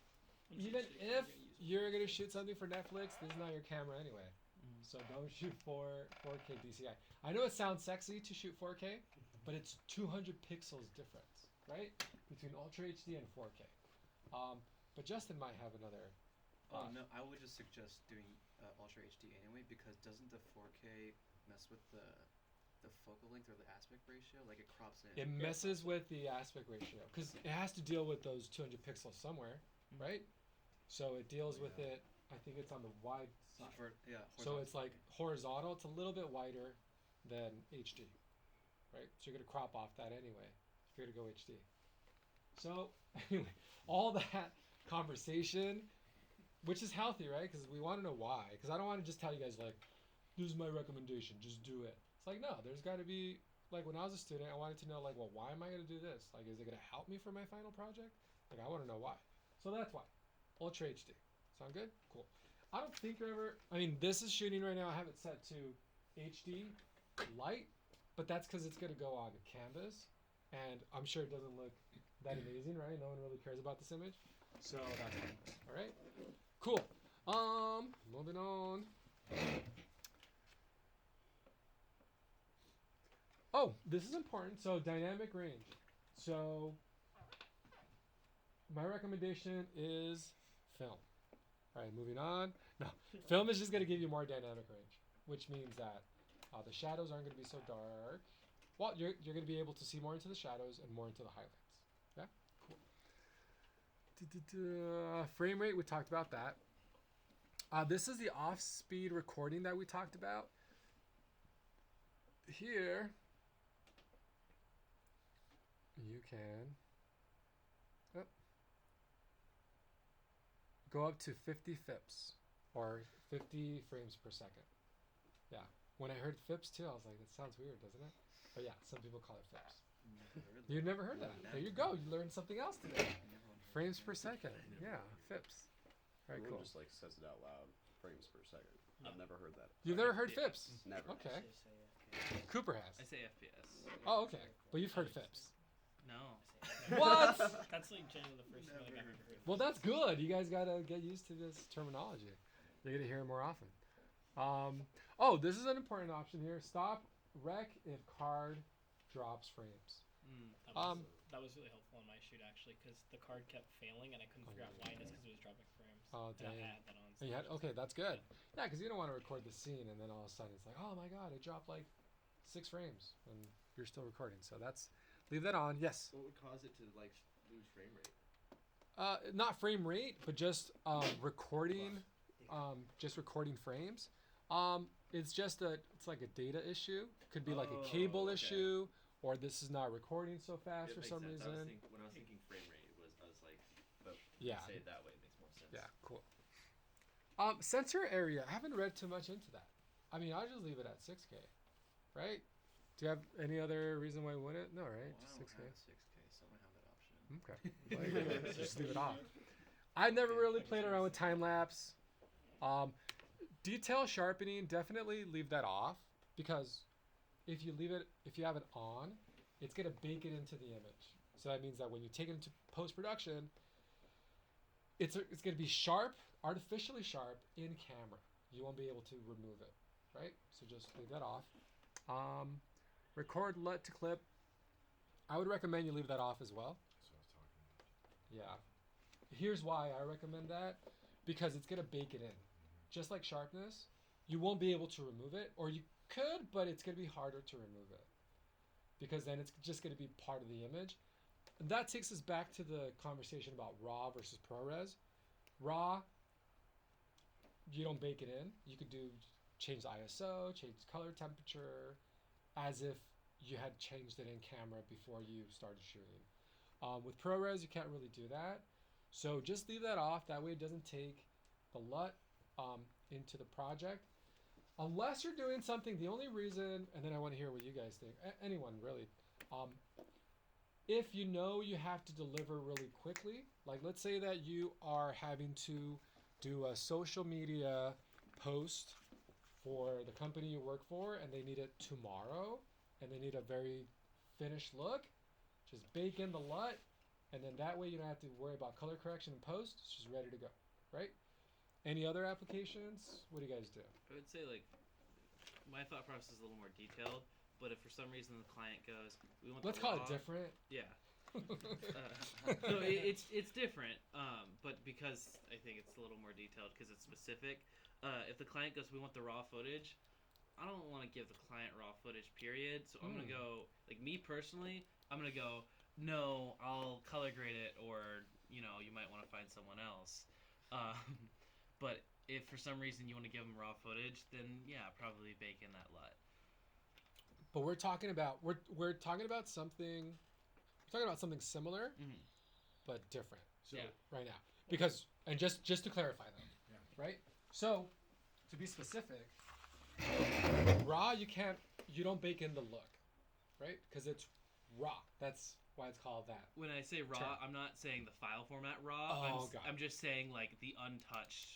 even if you're gonna shoot something for Netflix, this is not your camera anyway. So don't shoot 4K DCI. I know it sounds sexy to shoot 4K, but it's 200 pixels difference, right, between Ultra HD and 4K. But Justin might have another. Oh no, I would just suggest doing Ultra HD anyway, because doesn't the 4K mess with the focal length or the aspect ratio? Like it crops in. It messes with the aspect ratio because it has to deal with those 200 pixels somewhere, right? So it deals with it. I think it's on the wide side. So it's like horizontal. It's a little bit wider than HD, right? So you're gonna crop off that anyway if you're gonna go HD. So anyway, all that conversation, which is healthy, right? Because we want to know why. Because I don't want to just tell you guys like, this is my recommendation, just do it. It's like, no, there's got to be, like when I was a student, I wanted to know like, well, why am I going to do this? Like, is it going to help me for my final project? Like, I want to know why. So that's why. Ultra HD. Sound good? Cool. I don't think you're ever, I mean, this is shooting right now. I have it set to HD light, but that's because it's going to go on canvas. And I'm sure it doesn't look that amazing, right? No one really cares about this image. So that's fine. All right. Cool. Moving on. Oh, this is important. So dynamic range. So my recommendation is film. All right, moving on. No, film is just going to give you more dynamic range, which means that the shadows aren't going to be so dark. Well, you're going to be able to see more into the shadows and more into the highlights. Yeah, cool. Frame rate, we talked about that. This is the off-speed recording that we talked about. Here, you can go up to 50 FIPS, or 50 frames per second. Yeah. When I heard FIPS too, I was like, that sounds weird, doesn't it? But yeah, some people call it FIPS. You've never heard that. There you go. You learned something else today. Frames per second. Yeah, FIPS. All right, Everyone cool. just like says it out loud. Frames per second. I've never heard that. You've never heard FIPS? Never. Okay. Just say it. Cooper has. I say FPS. Oh, okay. But you've heard FIPS. No. What? That's like generally the first time I've ever heard. Well, that's good. You guys got to get used to this terminology. You're going to hear it more often. Oh, this is an important option here. Stop rec if card drops frames. That was really helpful on my shoot actually, because the card kept failing and I couldn't figure out why. It's because it was dropping frames. Oh, And dang. I had that on. And you had, okay, that's good. Yeah, because you don't want to record the scene and then all of a sudden it's like, oh my god, it dropped like 6 frames. And you're still recording. So leave that on. Yes. What would cause it to like lose frame rate? Not frame rate, but just recording, just recording frames. It's like a data issue. Could be like a cable issue, or this is not recording so fast for some reason. When I was thinking frame rate, I was like, but yeah, say it that way, it makes more sense. Yeah, cool. Sensor area. I haven't read too much into that. I mean, I'll just leave it at 6K, right? Do you have any other reason why you wouldn't? No, right? Well, Just 6K. 6K, so I'm gonna have that option. Okay. Just leave it off. I never really played around with time lapse. Detail sharpening, definitely leave that off, because if you have it on, it's gonna bake it into the image. So that means that when you take it into post production, it's gonna be sharp, artificially sharp in camera. You won't be able to remove it, right? So just leave that off. Record LUT to clip. I would recommend you leave that off as well. That's what I was talking about. Yeah. Here's why I recommend that. Because it's going to bake it in. Just like sharpness, you won't be able to remove it. Or you could, but it's going to be harder to remove it. Because then it's just going to be part of the image. And that takes us back to the conversation about RAW versus ProRes. RAW, you don't bake it in. You could change the ISO, change the color temperature, as if you had changed it in camera before you started shooting. With ProRes, you can't really do that. So just leave that off. That way it doesn't take the LUT into the project. Unless you're doing something, the only reason, and then I want to hear what you guys think, anyone really, if you know you have to deliver really quickly, like let's say that you are having to do a social media post for the company you work for, and they need it tomorrow, and they need a very finished look, just bake in the LUT, and then that way you don't have to worry about color correction in post. It's just ready to go, right? Any other applications? What do you guys do? I would say, like, my thought process is a little more detailed, but if for some reason the client goes, we want Let's call it different. Yeah. No, it's different, but because I think it's a little more detailed because it's specific. If the client goes, we want the raw footage, I don't want to give the client raw footage, period. So I'm going to go, like me personally, I'm going to go, no, I'll color grade it, or, you might want to find someone else. But if for some reason you want to give them raw footage, then yeah, probably bake in that LUT. But we're talking about something similar, but different. So right now, because just to clarify them, right? So to be specific, raw you don't bake in the look, right? Because it's raw. That's why it's called that. When I say raw, I'm not saying the file format raw. Oh, I'm just saying like the untouched.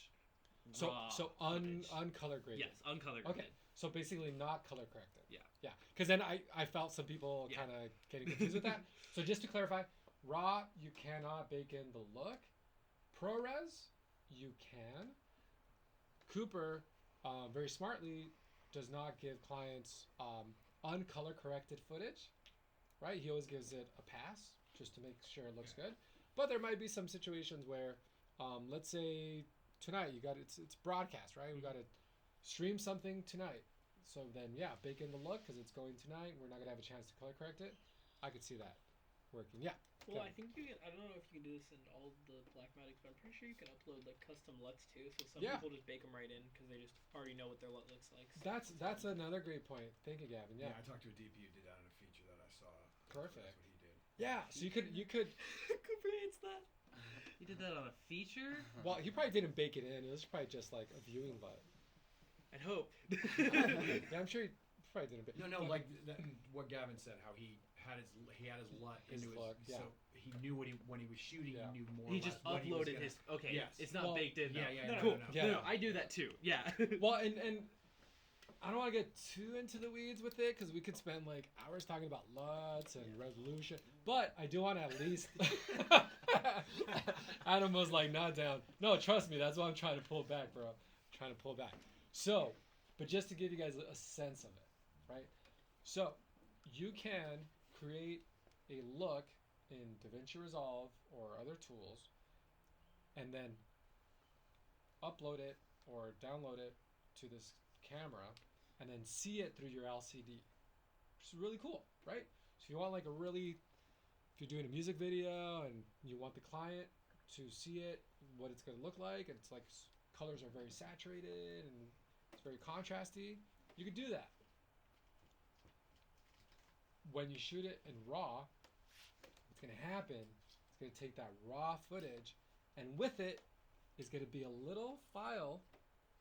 So footage. uncolor graded. Yes, uncolor graded. Okay, so basically not color corrected. Yeah. Yeah, because then I felt some people kind of getting confused with that. So just to clarify, raw you cannot bake in the look. ProRes you can. Cooper very smartly does not give clients uncolor corrected footage, right? He always gives it a pass just to make sure it looks good. But there might be some situations where, let's say tonight it's broadcast, right? We got to stream something tonight. So then, bake in the look because it's going tonight. We're not gonna have a chance to color correct it. I could see that working. Yeah. Well, I think I don't know if you can do this in all the Blackmagics, but I'm pretty sure you can upload like custom LUTs too. So some people just bake them right in because they just already know what their LUT looks like. So that's another great point. Thank you, Gavin. Yeah. I talked to a DP who did that on a feature that I saw. Perfect. That's what he did. Yeah. So you could. Cooper hates that. You did that on a feature? Well, he probably didn't bake it in. It was probably just like a viewing LUT. I'd hope. Yeah, I'm sure he probably didn't bake. No, like what Gavin said, how he had his LUT into look, his, so he knew when he was shooting, he knew more. He or just less what he was uploaded gonna, his. Okay, Yes. it's not baked in. Yeah, though. yeah, Cool. no. Yeah. No, I do that too. Yeah. Well, and I don't want to get too into the weeds with it because we could spend like hours talking about LUTs and resolution. But I do want to at least. Adam was like, not down. No, trust me, that's why I'm trying to pull it back, bro. I'm trying to pull it back. So, but just to give you guys a sense of it, right? So, you can create a look in DaVinci Resolve or other tools, and then upload it or download it to this camera, and then see it through your LCD, which is really cool, right? So if you want like if you're doing a music video and you want the client to see it, what it's going to look like, and it's like colors are very saturated and it's very contrasty, you could do that. When you shoot it in RAW, what's going to happen, it's going to take that raw footage, and with it is going to be a little file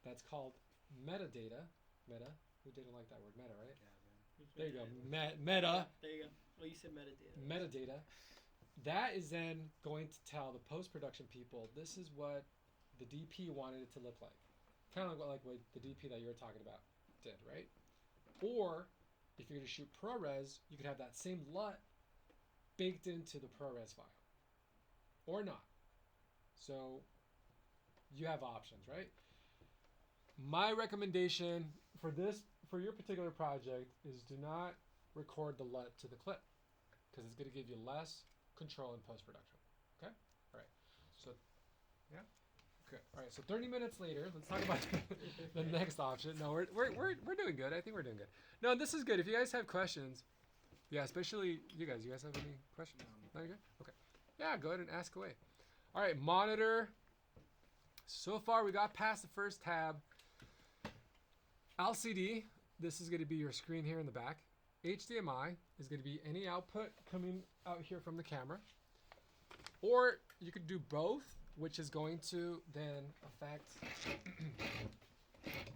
that's called metadata. Meta? Who didn't like that word? Meta, right? Yeah, There you go. man. Meta. There you go. Well, you said metadata. Metadata. That is then going to tell the post-production people, this is what the DP wanted it to look like. Kind of like what the DP that you were talking about did, right? Or if you're going to shoot ProRes, you could have that same LUT baked into the ProRes file. Or not. So you have options, right? My recommendation for your particular project is do not record the LUT to the clip, because it's going to give you less control in post-production. Okay? All right. So, yeah? Good. All right. So 30 minutes later, let's talk about the next option. No, we're doing good. I think we're doing good. No, this is good. If you guys have questions, yeah, especially you guys have any questions? No, you're good? Okay. Yeah, go ahead and ask away. All right, monitor. So far, we got past the first tab. LCD, this is going to be your screen here in the back. HDMI is going to be any output coming out here from the camera. Or you could do both, which is going to then affect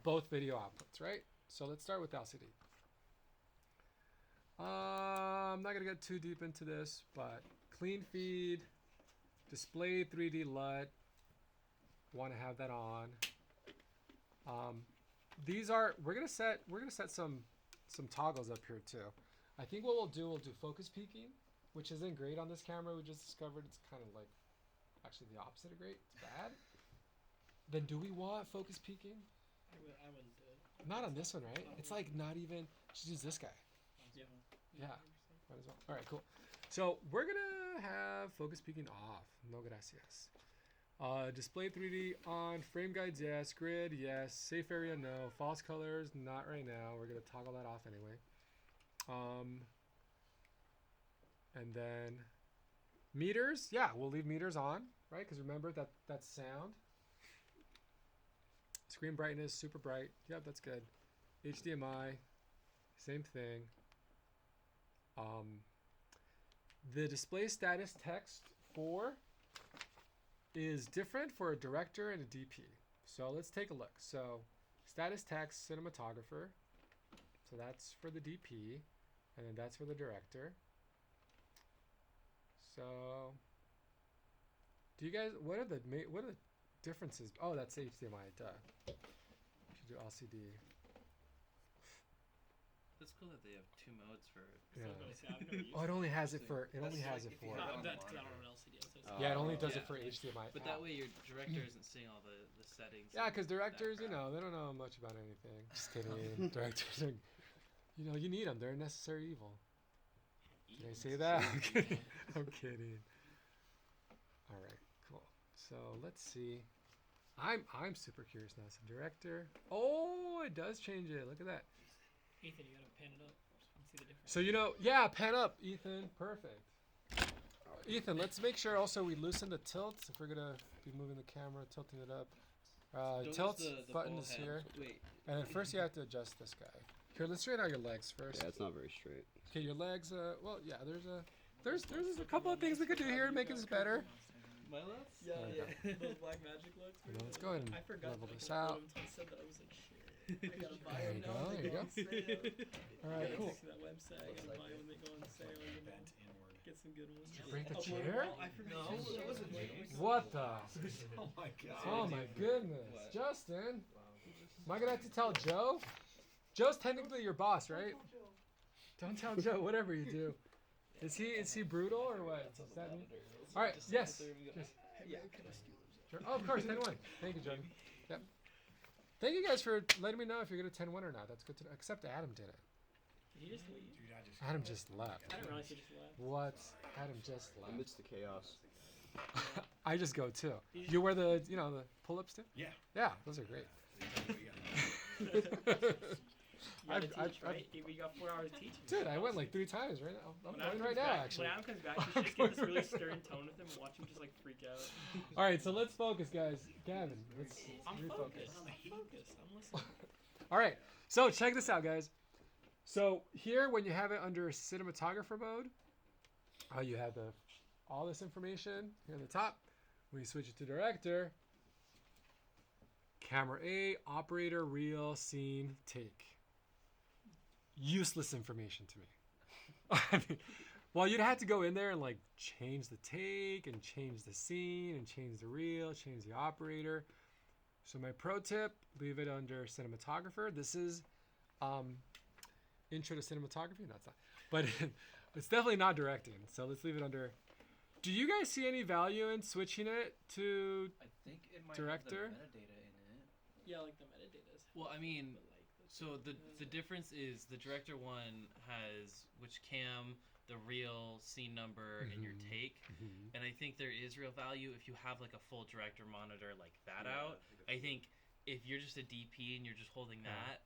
both video outputs, right? So let's start with LCD. I'm not going to get too deep into this, but clean feed, display 3D LUT, want to have that on. We're gonna set some toggles up here too. I think what we'll do focus peaking, which isn't great on this camera. We just discovered it's kind of like actually the opposite of great. It's bad. Then do we want focus peaking? I wouldn't do it. Not on this one, right? It's like not even. Just use this guy. Yeah. Yeah. Might as well. All right, cool. So we're gonna have focus peaking off. No gracias. Display 3D on, frame guides yes, grid yes, safe area no, false colors not right now. We're gonna toggle that off anyway. And then meters, yeah, we'll leave meters on, right? Because remember that's sound. Screen brightness, super bright. Yep, that's good. HDMI, same thing. The display status text for is different for a director and a DP. So let's take a look. So status text cinematographer. So that's for the DP, and then that's for the director. So do you guys, what are the differences? Oh, that's HDMI, duh. You should do LCD. That's cool that they have two modes for it. Yeah. I was gonna say, I've never used Oh, it only has it for, That's like has it if you for. have That's because I don't have an LCD. So it's Yeah, it only does Yeah. it for HDMI. But that way your director isn't seeing all the settings. Yeah, and because directors, that you crap. know, they don't know much about anything. Just kidding. Directors are, you know, you need them. They're a necessary evil. Did I say that? I'm kidding. I'm kidding. All right, cool. So let's see. I'm super curious now. So director. Oh, it does change it. Look at that. Ethan, you gotta pan it up so you can see the difference. So you know, yeah, pan up, Ethan. Perfect. Ethan, let's make sure also we loosen the tilts if we're gonna be moving the camera, tilting it up. Don't Tilts use the button ball is head. here, Wait. and then first you have to adjust this guy. Here, let's straighten out your legs first. Yeah, it's not very straight. Okay, your legs. Well, yeah. There's a couple of things we could do here to make this better. My LUTs? Yeah, There you yeah. Those Blackmagic looks. You know, let's go ahead and I forgot level that I this could out. upload them until I said that. I was like, shit. I gotta buy There them you now. go, They there you go on sale. All right, I cool. gotta take that website. I gotta buy them. They go on sale. You know, Bent inward. get some good ones. Did you break the Upload chair? them all. I forgot. No, that wasn't me. What the? Oh my god. Oh my goodness, What? Justin. Am I gonna have to tell Joe? Joe's technically your boss, right? Don't tell Joe. Whatever you do. Is he brutal or what? Is that me? All right. Yes. Yes. Yeah. Sure. Oh, of course, 10-1. Thank you, Jordan. Yep. Thank you guys for letting me know if you're going to 10-1 or not. That's good to know. Except Adam did it. Did he just leave? Dude, I just Adam just left. I didn't realize he just left. What? Adam just left. Amidst the chaos. I just go too. You wear the pull-ups too? Yeah. Yeah, those are great. gotta teach, right? We got 4 hours teaching. Dude, I went like 3 times right now. I'm going right now, actually. When Adam comes back, you should just get this really stern tone with him and watch him just like freak out. All right, so let's focus, guys. Gavin, let's I'm refocus. focused. I'm focused. I'm listening. All right, so check this out, guys. So here, when you have it under cinematographer mode, you have all this information here on the top. When you switch it to director, camera A, operator, reel, scene, take. Useless information to me. I mean, well, you'd have to go in there and like change the take and change the scene and change the reel, change the operator. So my pro tip, leave it under cinematographer. This is intro to cinematography. No, it's not. But it's definitely not directing. So let's leave it under. Do you guys see any value in switching it to I think it might director? have the metadata in it. Yeah, like the metadata's. Well, I mean, But, like, so the difference is the director one has which cam, the real scene number, and your take. And I think there is real value if you have like a full director monitor like that out. I think if you're just a DP and you're just holding that,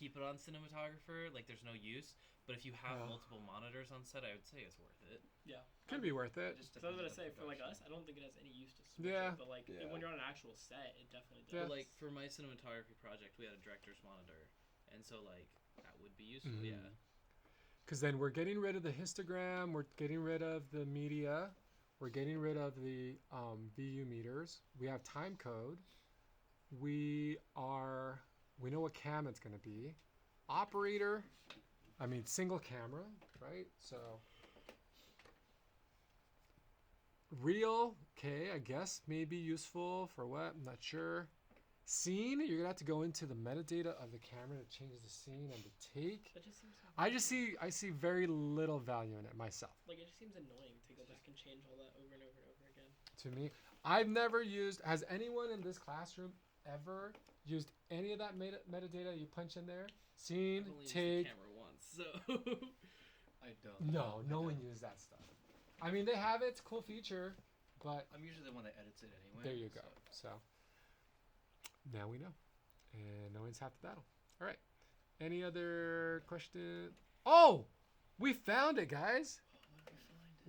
keep it on cinematographer. Like there's no use. But if you have multiple monitors on set, I would say it's worth it. Yeah. Could be worth it. So I was gonna say, for like us, I don't think it has any use to switch Yeah. it, but like when you're on an actual set, it definitely does. Yeah. But like for my cinematography project, we had a director's monitor, and so like that would be useful. Mhm. Yeah. Because then we're getting rid of the histogram, we're getting rid of the media, we're getting rid of the VU meters. We have time code. We know what cam it's going to be. Operator, I mean single camera, right? So reel, okay, I guess maybe useful for what? I'm not sure. Scene, you're gonna have to go into the metadata of the camera to change the scene and the take. That just seems. I see very little value in it myself. Like it just seems annoying to go back and change all that over and over and over again. To me, I've never used. Has anyone in this classroom ever used any of that metadata you punch in there? Scene, I've only used take. the camera once, so. I don't. No one used that stuff. I mean, they have it. It's a cool feature, but I'm usually the one that edits it anyway. there you go. So now we know, and no one's half the battle. All right. Any other question? Oh, we found it, guys.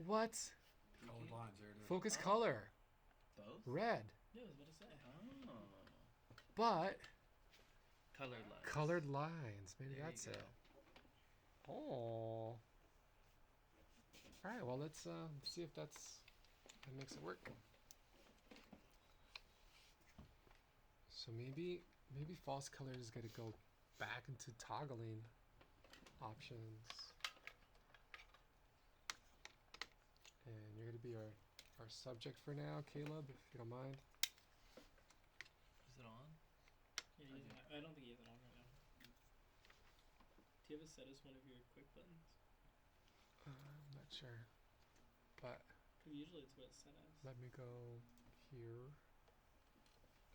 What? Colored lines. There it is. Focus color. Both? Red. Yeah, I was about to say. Oh. But Colored lines. colored lines. Maybe There that's you it. go. Oh. All right. Well, let's see if that makes it work. So maybe false color is gonna go back into toggling options, and you're gonna be our subject for now, Caleb, if you don't mind. Is it on? Yeah, I don't think he has it on right now. Do you have it set as one of your quick buttons? I'm not sure, but Because usually it's what it's set as. let me go here,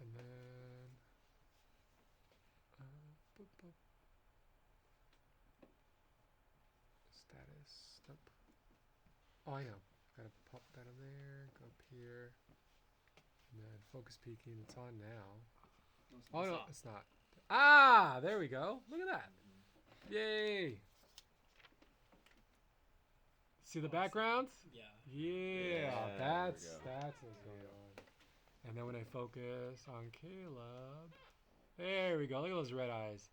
and then boop, boop. Status. Nope. Oh, I know. Gotta pop that in there. Go up here, and then focus peaking. It's on now. Oh no, not. it's not. Ah, there we go. Look at that. Yay! See the background? Yeah. Yeah, there we that's go. what's going on. And then when I focus on Caleb, there we go. Look at those red eyes.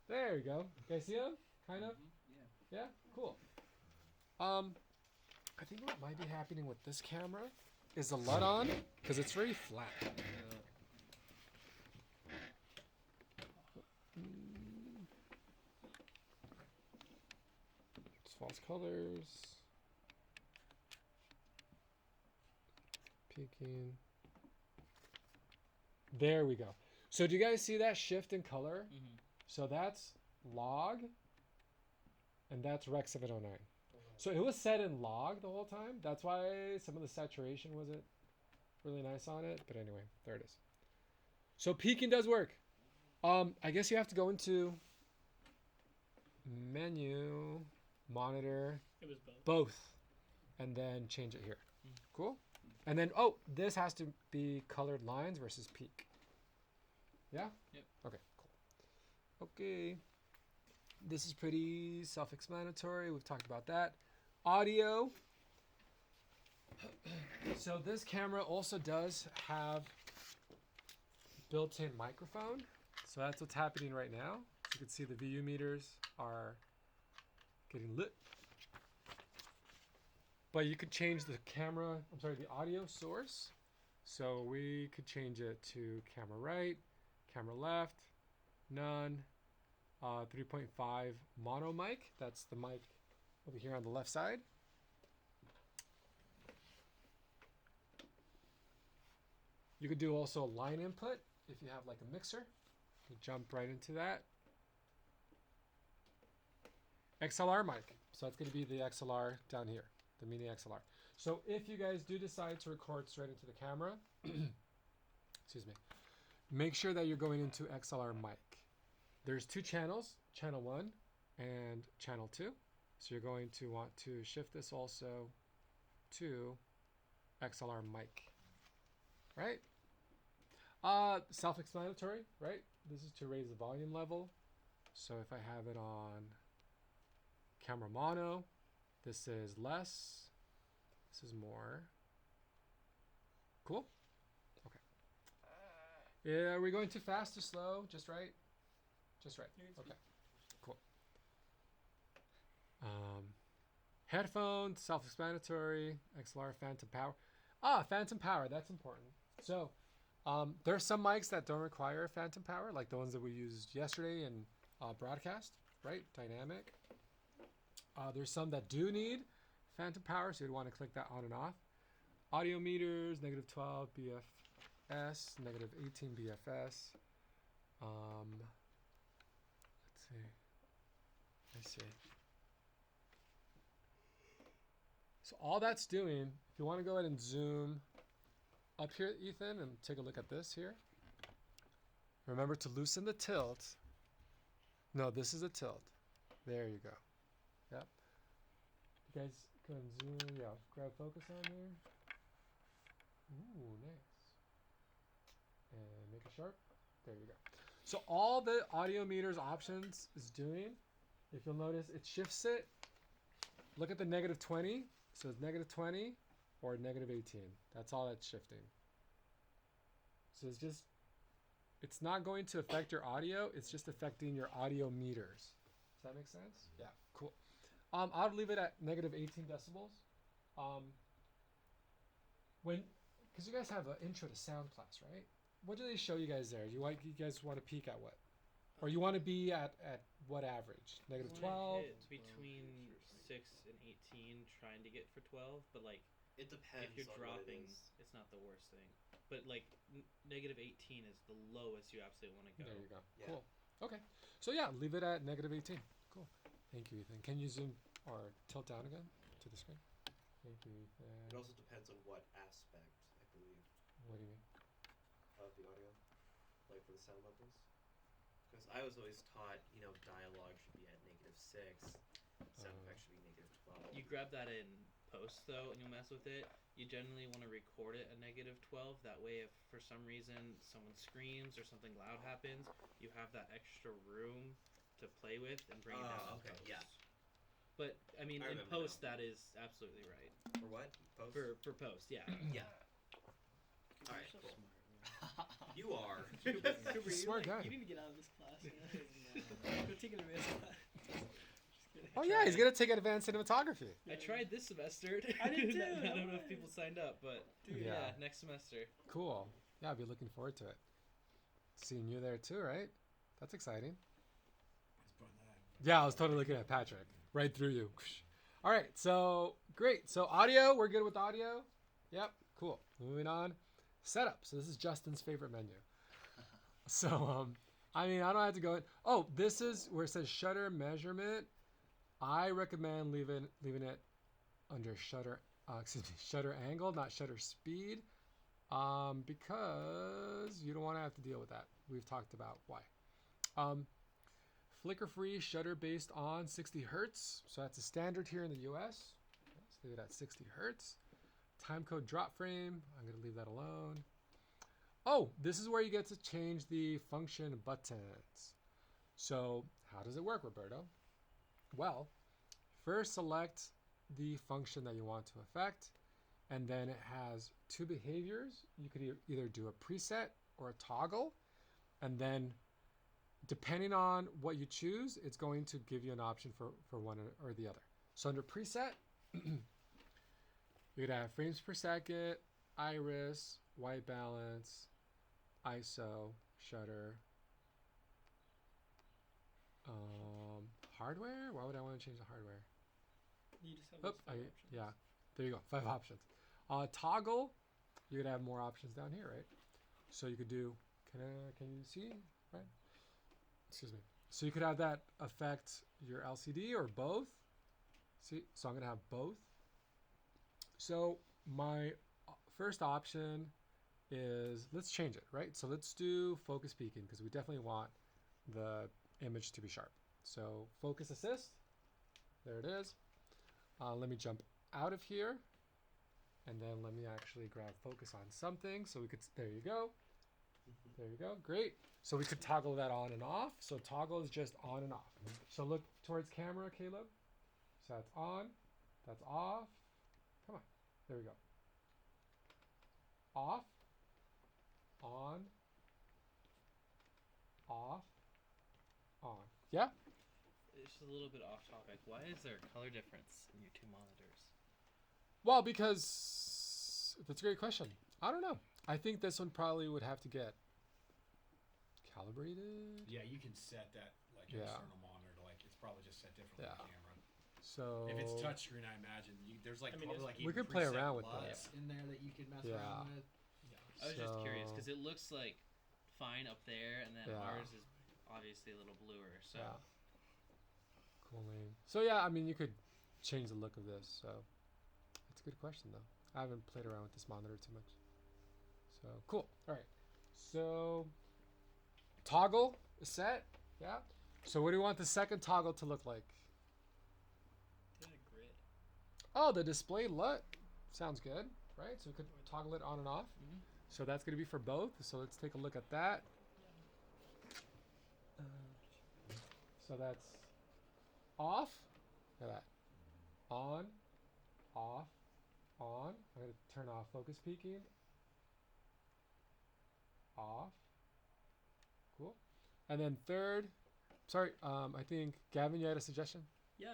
There we go. You guys see them? Kind of. Yeah. Yeah. Cool. I think what might be happening with this camera is the LUT on because it's very flat. It's false colors. Peaking. There we go. So do you guys see that shift in color? Mm-hmm. So that's log, and that's Rec 709. So it was set in log the whole time. That's why some of the saturation wasn't really nice on it. But anyway, there it is. So peaking does work. I guess you have to go into menu, monitor, It was both. and then change it here. Mm. Cool. And then this has to be colored lines versus peak. Yeah. Yep. Okay. Cool. Okay. This is pretty self-explanatory. We've talked about that. Audio. So this camera also does have built-in microphone. So that's what's happening right now. You can see the VU meters are getting lit. But you could change the the audio source. So we could change it to camera right, camera left, none, 3.5 mono mic. That's the mic over here on the left side. You could do also line input if you have like a mixer. You jump right into that. XLR mic. So that's going to be the XLR down here, the mini XLR. So if you guys do decide to record straight into the camera, excuse me, make sure that you're going into XLR mic. There's two channels, channel 1 and channel 2. So you're going to want to shift this also to XLR mic, right? Self-explanatory, right? This is to raise the volume level. So if I have it on camera mono, this is less, this is more. Cool? Okay. Yeah, are we going too fast, too slow? Just right? Just right. Okay. Cool. Headphones, self-explanatory, XLR, phantom power. Phantom power, that's important. So there are some mics that don't require phantom power, like the ones that we used yesterday in broadcast, right? Dynamic. There's some that do need phantom power, so you'd want to click that on and off. Audio meters, -12 BFS, -18 BFS. Let's see. So all that's doing, if you want to go ahead and zoom up here, Ethan, and take a look at this here. Remember to loosen the tilt. No, this is a tilt. There you go. Yep. You guys go and zoom. Yeah, grab focus on there. Ooh, nice. And make it sharp. There you go. So all the audio meters options is doing, if you'll notice, it shifts it. Look at the -20. So it's -20 or -18. That's all that's shifting. So it's not going to affect your audio. It's just affecting your audio meters. Does that make sense? Yeah, cool. I'll leave it at -18 decibels. Because you guys have an intro to sound class, right? What do they show you guys there? You guys want to peek at what? Or you want to be at what average? -12? It's between 6 and 18, trying to get for 12, but like It depends. if you're on dropping, what it is. it's not the worst thing. But like -18 is the lowest you absolutely want to go. There you go. Yeah. Cool. Okay. So yeah, leave it at -18. Cool. Thank you, Ethan. Can you zoom or tilt down again to the screen? Thank you, Ethan. It also depends on what aspect, I believe, What do you mean? of the audio, like for the sound levels. Because I was always taught, dialogue should be at -6, sound effects should be -12. You grab that in post though, and you'll mess with it. You generally want to record it at -12. That way, if for some reason someone screams or something loud happens, you have that extra room to play with and bring it down. Okay, in post. yeah. But I mean, I in remember post, now. that is absolutely right. For what? Post? For post, yeah. Yeah. All right. So Cool. smart, You are. Cooper, Smart guy. You need to get out of this class. Go take an advanced class. Just kidding. Oh yeah, he's gonna take advanced cinematography. I tried this semester. I did too, I don't no know if way. people signed up, but Dude. yeah, Yeah. next semester. Cool. Yeah, I'll be looking forward to it. Seeing you there too, right? That's exciting. Yeah, I was totally looking at Patrick. Right through you. All right, so great. So audio, we're good with audio? Yep, cool. Moving on. Setup. So this is Justin's favorite menu. So, I don't have to go in. Oh, this is where it says shutter measurement. I recommend leaving it under shutter, shutter angle, not shutter speed, because you don't want to have to deal with that. We've talked about why. Flicker-free shutter based on 60 hertz. So that's a standard here in the US. Let's leave it at 60 hertz. Timecode drop frame. I'm going to leave that alone. Oh, this is where you get to change the function buttons. So how does it work, Roberto? Well, first select the function that you want to affect, and then it has two behaviors. You could either do a preset or a toggle, and then depending on what you choose, it's going to give you an option for one or the other. So under preset, you could have frames per second, iris, white balance, ISO, shutter, hardware. Why would I want to change the hardware? You just have those 5 options. Yeah, there you go, 5 options. Toggle, you could have more options down here, right? So you could do, can you see, right? Excuse me. So you could have that affect your LCD or both. See, so I'm gonna have both. So my first option is, let's change it, right? So let's do focus peaking because we definitely want the image to be sharp. So focus assist, there it is. Let me jump out of here, and then let me actually grab focus on something. So we could, there you go. There you go, great. So we could toggle that on and off. So toggle is just on and off. So look towards camera, Caleb. So that's on, that's off. Come on, there we go. Off, on, off, on. Yeah? It's just a little bit off topic. Why is there a color difference in your 2 monitors? Well, because that's a great question. I don't know. I think this one probably would have to get calibrated. Yeah, you can set that like external monitor. Like it's probably just set differently on camera. So if it's touchscreen, I imagine there's like probably like we even could play preset around with LUTs in there that you could mess around with. Yeah. I was just curious because it looks like fine up there, and then ours is obviously a little bluer. So cooling. So yeah, I mean you could change the look of this. So it's a good question though. I haven't played around with this monitor too much. So cool. All right. So toggle is set. Yeah. So what do you want the second toggle to look like? Grid. Oh, the display LUT sounds good, right? So we could toggle it on and off. So that's going to be for both. So let's take a look at that. So that's off. Look at that. On, off, on. I'm going to turn off focus peaking. Off. Cool. And then third, sorry, I think Gavin, you had a suggestion? Yeah,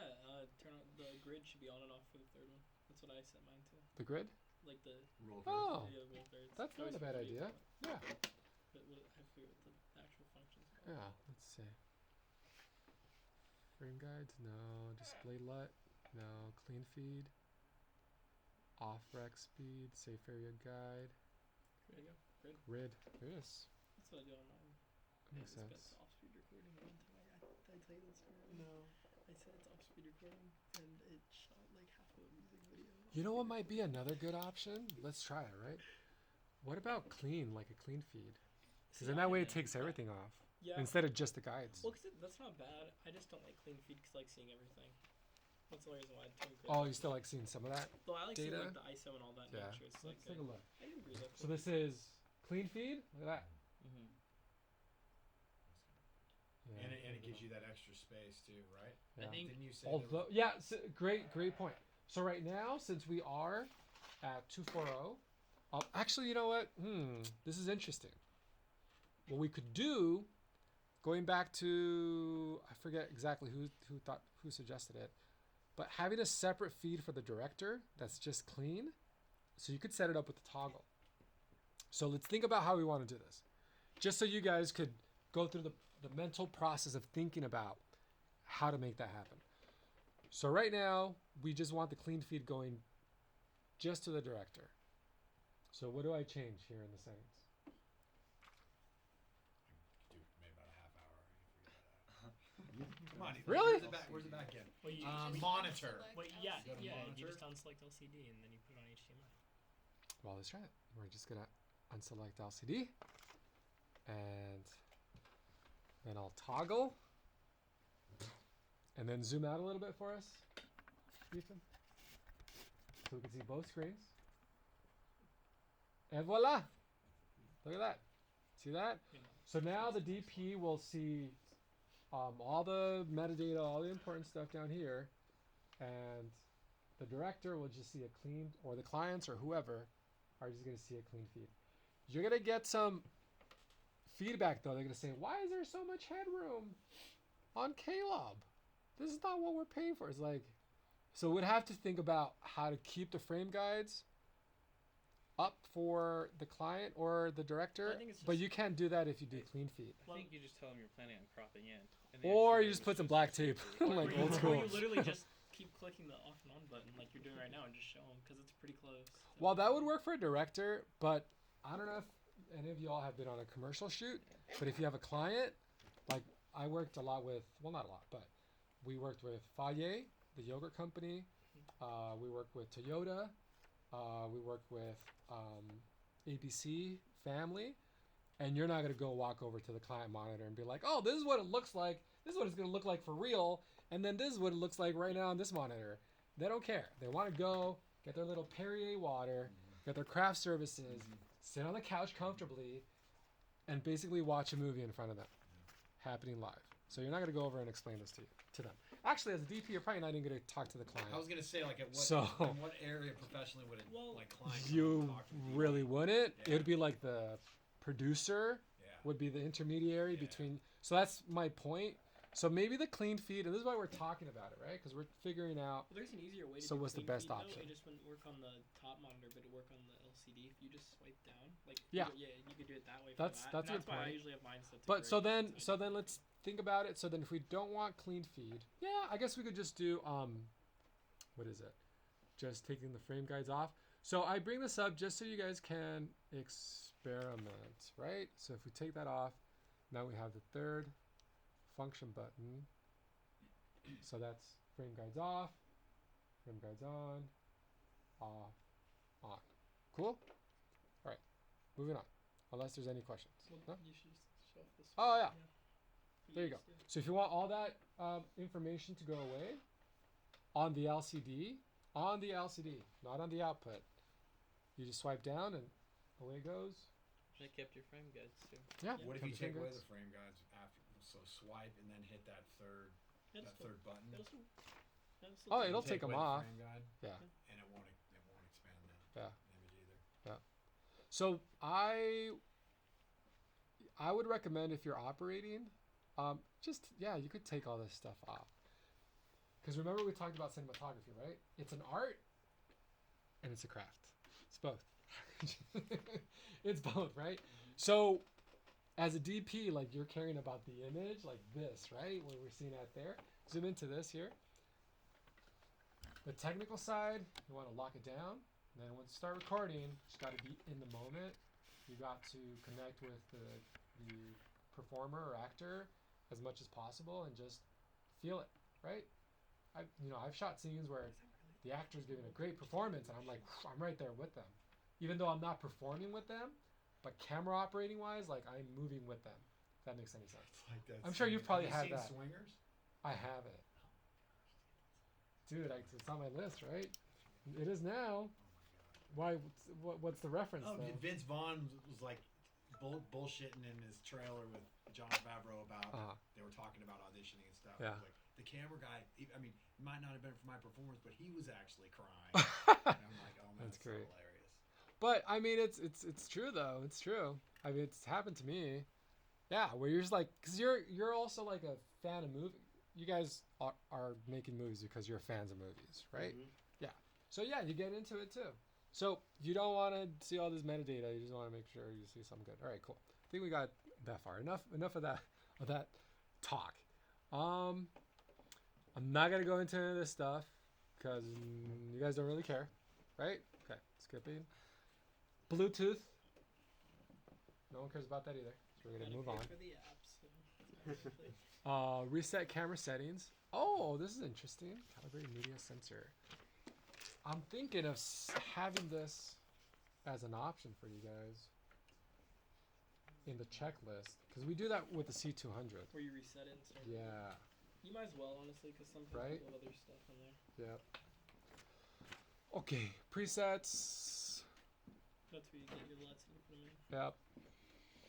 turn on the grid should be on and off for the third one. That's what I set mine to. The grid? Like the roll Oh, yeah, roll thirds. that's not a bad idea. Yeah. But I forget what the actual functions are. Yeah, let's see. Frame guides, no. Display LUT, no. Clean feed. Off rec speed, safe area guide. There you go. Grid. Grid. There it is. That's what I do on mine. That makes sense. It's off-speed recording. One time did I tell you this story? No. I said it's off-speed recording, and it shot like half of a music video. You know what might be another good option? Let's try it, right? What about clean, like a clean feed? Because then that way it takes everything off. Yeah. Instead of just the guides. Well, that's not bad. I just don't like clean feed because I like seeing everything. That's the only reason why I turned grid. Oh, you still like seeing some of that? Though I like seeing data? like the ISO and all that. Yeah. Nature. It's Let's like take a look. I can agree with that. So this is clean feed. Look at that. Yeah. And it gives you that extra space too, right? Yeah. I think Didn't you say Although, yeah, great point. So right now, since we are at 240, actually, you know what? This is interesting. What we could do, going back to, I forget exactly who suggested it, but having a separate feed for the director that's just clean, so you could set it up with the toggle. So let's think about how we want to do this, just so you guys could go through the mental process of thinking about how to make that happen. So right now, we just want the clean feed going just to the director. So what do I change here in the settings? do maybe about a half hour. You forget that. Come on, Really? Where's the back end? Well, you Monitor. Well, yeah, Go to you monitor. just unselect LCD and then you put it on HDMI. Well, let's try it. We're just gonna unselect LCD, and then I'll toggle, and then zoom out a little bit for us, Ethan, so we can see both screens. And voila! Look at that. See that? Yeah. So now the DP will see all the metadata, all the important stuff down here, and the director will just see a clean, or the clients or whoever are just going to see a clean feed. You're going to get some feedback though. They're going to say, why is there so much headroom on KLOB? This is not what we're paying for. It's like, so we'd have to think about how to keep the frame guides up for the client or the director, but you can't do that if you do clean feed. I think you just tell them you're planning on cropping in. Or you just put some black tape, like old school. You literally just keep clicking the off and on button like you're doing right now and just show them because it's pretty close. Well, that would work for a director, but I don't know if any of you all have been on a commercial shoot, but if you have a client, like I worked a lot with, well, not a lot, but we worked with Faye, the yogurt company. We worked with Toyota. We worked with ABC Family. And you're not going to go walk over to the client monitor and be like, oh, this is what it looks like. This is what it's going to look like for real. And then this is what it looks like right now on this monitor. They don't care. They want to go get their little Perrier water, get their craft services, sit on the couch comfortably, and basically watch a movie in front of them happening live. So you're not going to go over and explain this to them. Actually, as a DP, you're probably not even going to talk to the client. I was going to say, like, in what area professionally would it, client you talk to really wouldn't. Yeah. It would be like the producer would be the intermediary between. So that's my point. So maybe the clean feed, and this is why we're talking about it, right? Because we're figuring out. Well, there's an easier way to so do what's the clean best feed, option? Though. It just wouldn't work on the top monitor, but it work on the LCD if you just swipe down. Like you could do it that way. That's a good why point. I usually have mine set to But gray. so then let's think about it. So then if we don't want clean feed, I guess we could just do what is it? Just taking the frame guides off. So I bring this up just so you guys can experiment, right? So if we take that off, now we have the third function button. So that's frame guides off, frame guides on, off, on. Cool? All right, moving on. Unless there's any questions. Well, no? you should just show off this Oh, one. yeah. There you go. So if you want all that information to go away on the LCD, not on the output, you just swipe down and away it goes. Should have kept your frame guides too. Yeah. What if kept you the take away guides. the frame guides after? So swipe and then hit that third button. Oh, it'll take them away the off. frame guide, Yeah. and it won't expand the Yeah. image either. So I would recommend if you're operating, you could take all this stuff off. Because remember we talked about cinematography, right? It's an art and it's a craft. It's both. It's both, right? So as a DP, like you're caring about the image like this, right? What we're seeing out there. Zoom into this here. The technical side, you want to lock it down. Then once you start recording, you just got to be in the moment. You got to connect with the performer or actor as much as possible and just feel it, right? I've shot scenes where the actor's giving a great performance and I'm like, I'm right there with them. Even though I'm not performing with them, but camera operating wise, like I'm moving with them. If that makes any sense. Like that. I'm sure you've probably Have you had seen that. Swingers? I haven't. Dude, it's on my list, right? It is now. Why? What's the reference? Oh, though? Vince Vaughn was like bullshitting in his trailer with John Favreau about they were talking about auditioning and stuff. Yeah. Like the camera guy. I mean, it might not have been for my performance, but he was actually crying. And I'm like, oh man, That's that's so great. hilarious. But I mean, it's true though. It's true. I mean, it's happened to me. Yeah, where you're just like, cause you're also like a fan of movie. You guys are making movies because you're fans of movies, right? Mhm. Yeah. So yeah, you get into it too. So you don't want to see all this metadata. You just want to make sure you see something good. All right, cool. I think we got that far. Enough of that talk. I'm not gonna go into any of this stuff because you guys don't really care, right? Okay, skipping. Bluetooth. No one cares about that either. So we're gonna move on. For the apps, so Reset camera settings. Oh, this is interesting. Calibrate media sensor. I'm thinking of having this as an option for you guys in the checklist because we do that with the C200. where you reset it and start. Yeah. You might as well, honestly, because sometimes Right? people have other stuff on there. Yep. Okay, presets. That's where you get your LUTs and you put them in. Yep.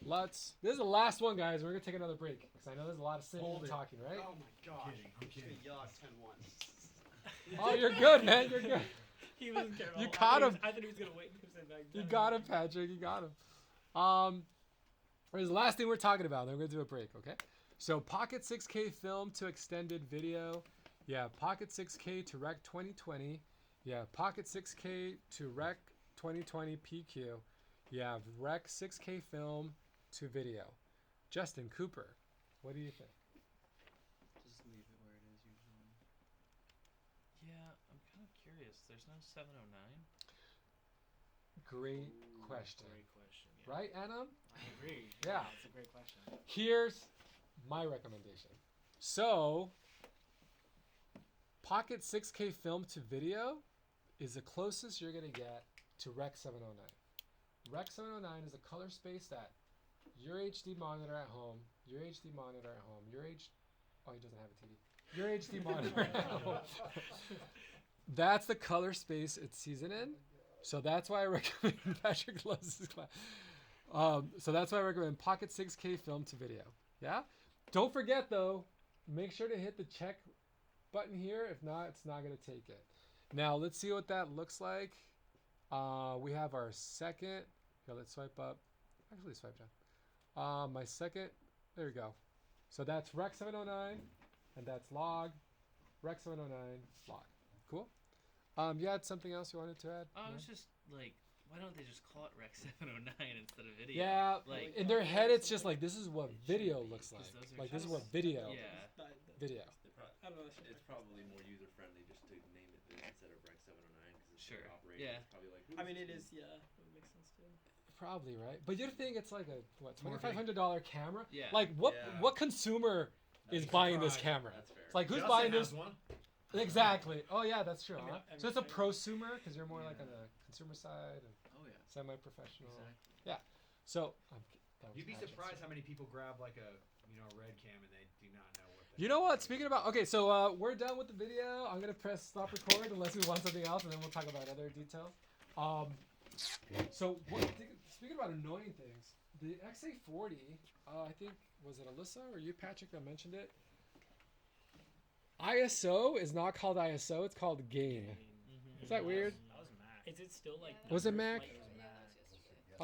LUTS. This is the last one, guys. We're gonna take another break because I know there's a lot of sitting and talking, right? Oh my gosh. I'm kidding. Yacht 10-1. Oh, you're good, man. You're good. He wasn't careful. You caught him. I thought he was gonna wait and sit back down. You got him, Patrick. You got him. This is the last thing we're talking about. Then we're gonna do a break, okay? So Pocket 6K film to extended video. Yeah, Pocket 6K to Rec 2020. Yeah, Pocket 6K to Rec 2020 PQ. Yeah, Rec 6K film to video. Justin Cooper, what do you think? Just leave it where it is usually. Yeah, I'm kind of curious. There's no 709. Great question. Great question. Yeah. Right, Anna? I agree. Yeah. It's a great question. Here's my recommendation. So, Pocket 6K film to video is the closest you're going to get to Rec 709. Rec 709 is a color space that your HD monitor at home, oh, he doesn't have a TV. Your HD monitor at home. That's the color space it's sees it in. So that's why I recommend Patrick loves this class. So that's why I recommend Pocket 6K film to video. Yeah? Don't forget though, make sure to hit the check button here. If not, it's not going to take it. Now let's see what that looks like. We have our second. Here, let's swipe up. Actually, swipe down. My second. There we go. So that's Rec 709, and that's log. Rec 709 log. Cool. You had something else you wanted to add? Oh, No? it's just like, why don't they just call it Rec 709 instead of video? Yeah. Like, In their head, it's just like this is what video looks like. 'cause those are Like this is just- what video. Yeah. Video. I don't know. It's probably more user friendly just to name it this instead of Rec 709 because it's Sure. operating. Yeah. It's probably like. I mean, it is. Yeah, it makes sense too. Probably right. But you'd think it's like a what More $2,500 camera? Yeah. Like what? Yeah. What consumer is buying this camera? That's fair. It's like who's Justin buying has this? one. Exactly. Oh yeah, that's true. I mean, Huh? I So it's a mean, prosumer because you're more like Yeah. on the consumer side and Oh yeah. semi-professional. Exactly. So that was You'd be Patrick's. surprised how many people grab like a red cam and they do not know what. You know what? Speaking about okay, so we're done with the video. I'm gonna press stop record unless we want something else, and then we'll talk about other details. So speaking about annoying things, the XA40, I think was it Alyssa or you, Patrick, that mentioned it. ISO is not called ISO; it's called gain. Mm-hmm. Is that weird? That was Mac. Is it still like? Was it numbers? Mac? Like,